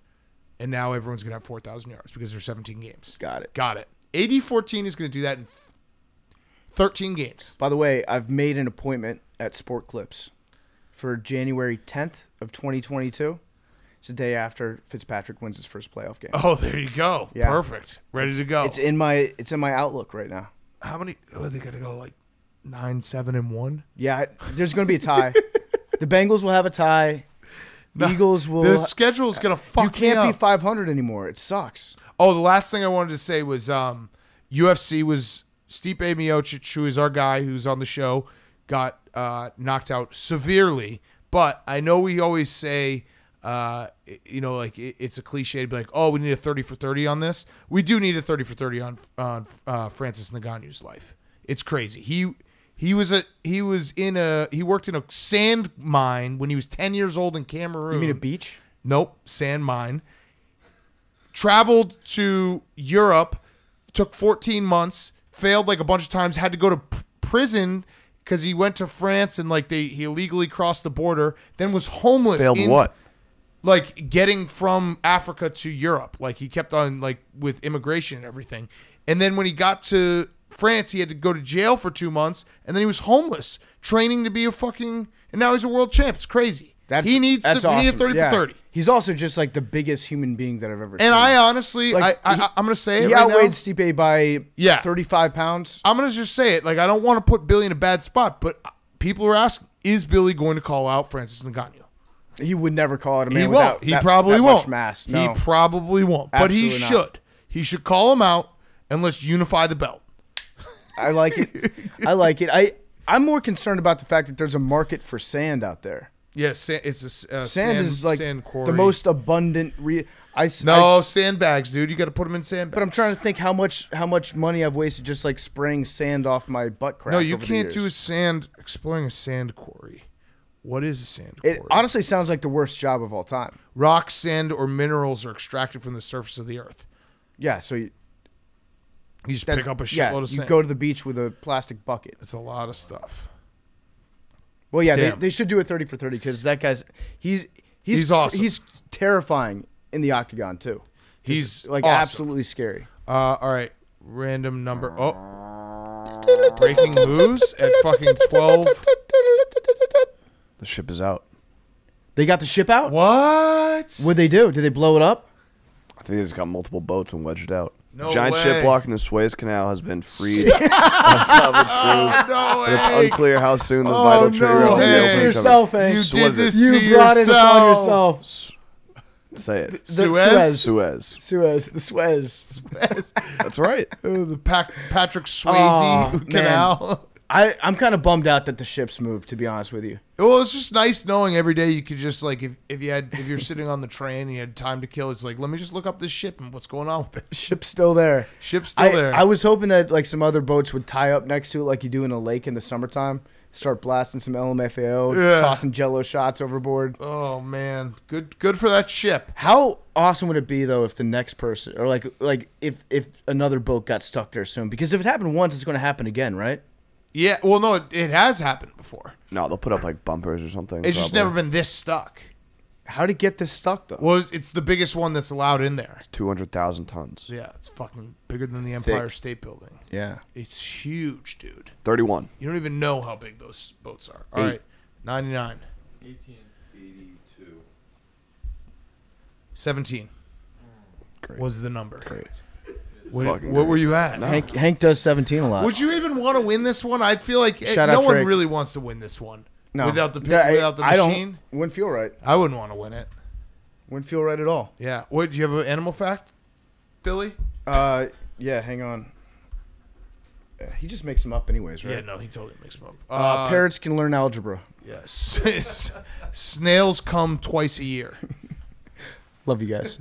And now everyone's going to have 4,000 yards because there's 17 games. Got it. AD 14 is going to do that in 13 games. By the way, I've made an appointment at Sport Clips for January 10th of 2022. It's the day after Fitzpatrick wins his first playoff game. Oh, there you go. Yeah. Perfect. Ready to go. It's in my Outlook right now. How many? Are they going to go like 9-7-1? Yeah, there's going to be a tie. The Bengals will have a tie. Eagles will. The schedule is going to fuck You can't me up. be 500 anymore. It sucks. Oh, the last thing I wanted to say was UFC was Stipe Miocic, who is our guy who's on the show, got knocked out severely. But I know we always say, like it's a cliche to be like, oh, we need a 30 for 30 on this. We do need a 30 for 30 on Francis Ngannou's life. It's crazy. He worked in a sand mine when he was 10 years old in Cameroon. You mean a beach? Nope, sand mine. Traveled to Europe, took 14 months, failed like a bunch of times, had to go to prison because he went to France and he illegally crossed the border, then was homeless. Failed what? Like getting from Africa to Europe. Like he kept on with immigration and everything. And then when he got to France, he had to go to jail for 2 months, and then he was homeless, training to be and now he's a world champ. It's crazy. We need a 30 for 30. He's also just like the biggest human being that I've ever seen. And I honestly, I'm going to say it he right outweighed now. Stipe by 35 pounds. I'm going to just say it. Like, I don't want to put Billy in a bad spot, but people are asking, is Billy going to call out Francis Ngannou? He would never call it a man. He won't. He probably won't. Much mass. No. He probably won't. But he should. He should call him out and let's unify the belt. I like it. I'm more concerned about the fact that there's a market for sand out there. Yes, it's a Sand is like sand quarry. the most abundant. Sandbags, dude. You got to put them in sandbags. But I'm trying to think how much money I've wasted just like spraying sand off my butt crack. No, you over the can't years. do exploring a sand quarry. What is a sand quarry? It honestly sounds like the worst job of all time. Rock, sand, or minerals are extracted from the surface of the earth. Yeah, so You just pick up a shitload of you sand. go to the beach with a plastic bucket. It's a lot of stuff. Well, yeah, Damn. they should do a 30 for 30 because that guy's he's awesome. He's terrifying in the octagon too. He's like awesome. absolutely scary. All right, random number. Oh, breaking news at fucking 12. The ship is out. They got the ship out. What? What'd they do? Did they blow it up? I think they just got multiple boats and wedged out. No Giant way. ship blocking the Suez Canal has been freed. by salvage crews, No but it's way. unclear how soon the Oh, vital trade no route will be way. You did this open to and yourself, covered. Hank. You So did what is this it? to You yourself. brought it upon yourself. Say it. The Suez? Suez. The Suez. That's right. The Patrick Swayze Oh, Canal. I'm kind of bummed out that the ship's moved, to be honest with you. Well, it's just nice knowing every day you could just like if you're sitting on the train and you had time to kill, it's like let me just look up this ship and what's going on with it. Ship's still there. Ship's still there. I was hoping that like some other boats would tie up next to it like you do in a lake in the summertime. Start blasting some LMFAO, Yeah. tossing Jello shots overboard. Oh man, good for that ship. How awesome would it be though if the next person or like if another boat got stuck there soon? Because if it happened once, it's going to happen again, right? Yeah, well, no, it has happened before. No, they'll put up like bumpers or something. It's just probably. never been this stuck. How'd it get this stuck though? Well, it's the biggest one that's allowed in there. 200,000 tons. Yeah, it's fucking bigger than the Empire State Building. Yeah. It's huge, dude. 31. You don't even know how big those boats are. All right, 99, 17 Great. was the number. Great. What, Fucking what great. were you at? Hank does 17 a lot. Would you even want to win this one? I'd feel like Shout no out one Drake. really wants to win this one. No. Without the Yeah, without the I machine, don't. Wouldn't feel right. I wouldn't want to win it. Wouldn't feel right at all. Yeah. What? Do you have an animal fact, Billy? Yeah, hang on. He just makes them up anyways, right? Yeah, no, he totally makes them up. Parrots can learn algebra. Yes. Snails come twice a year. Love you guys.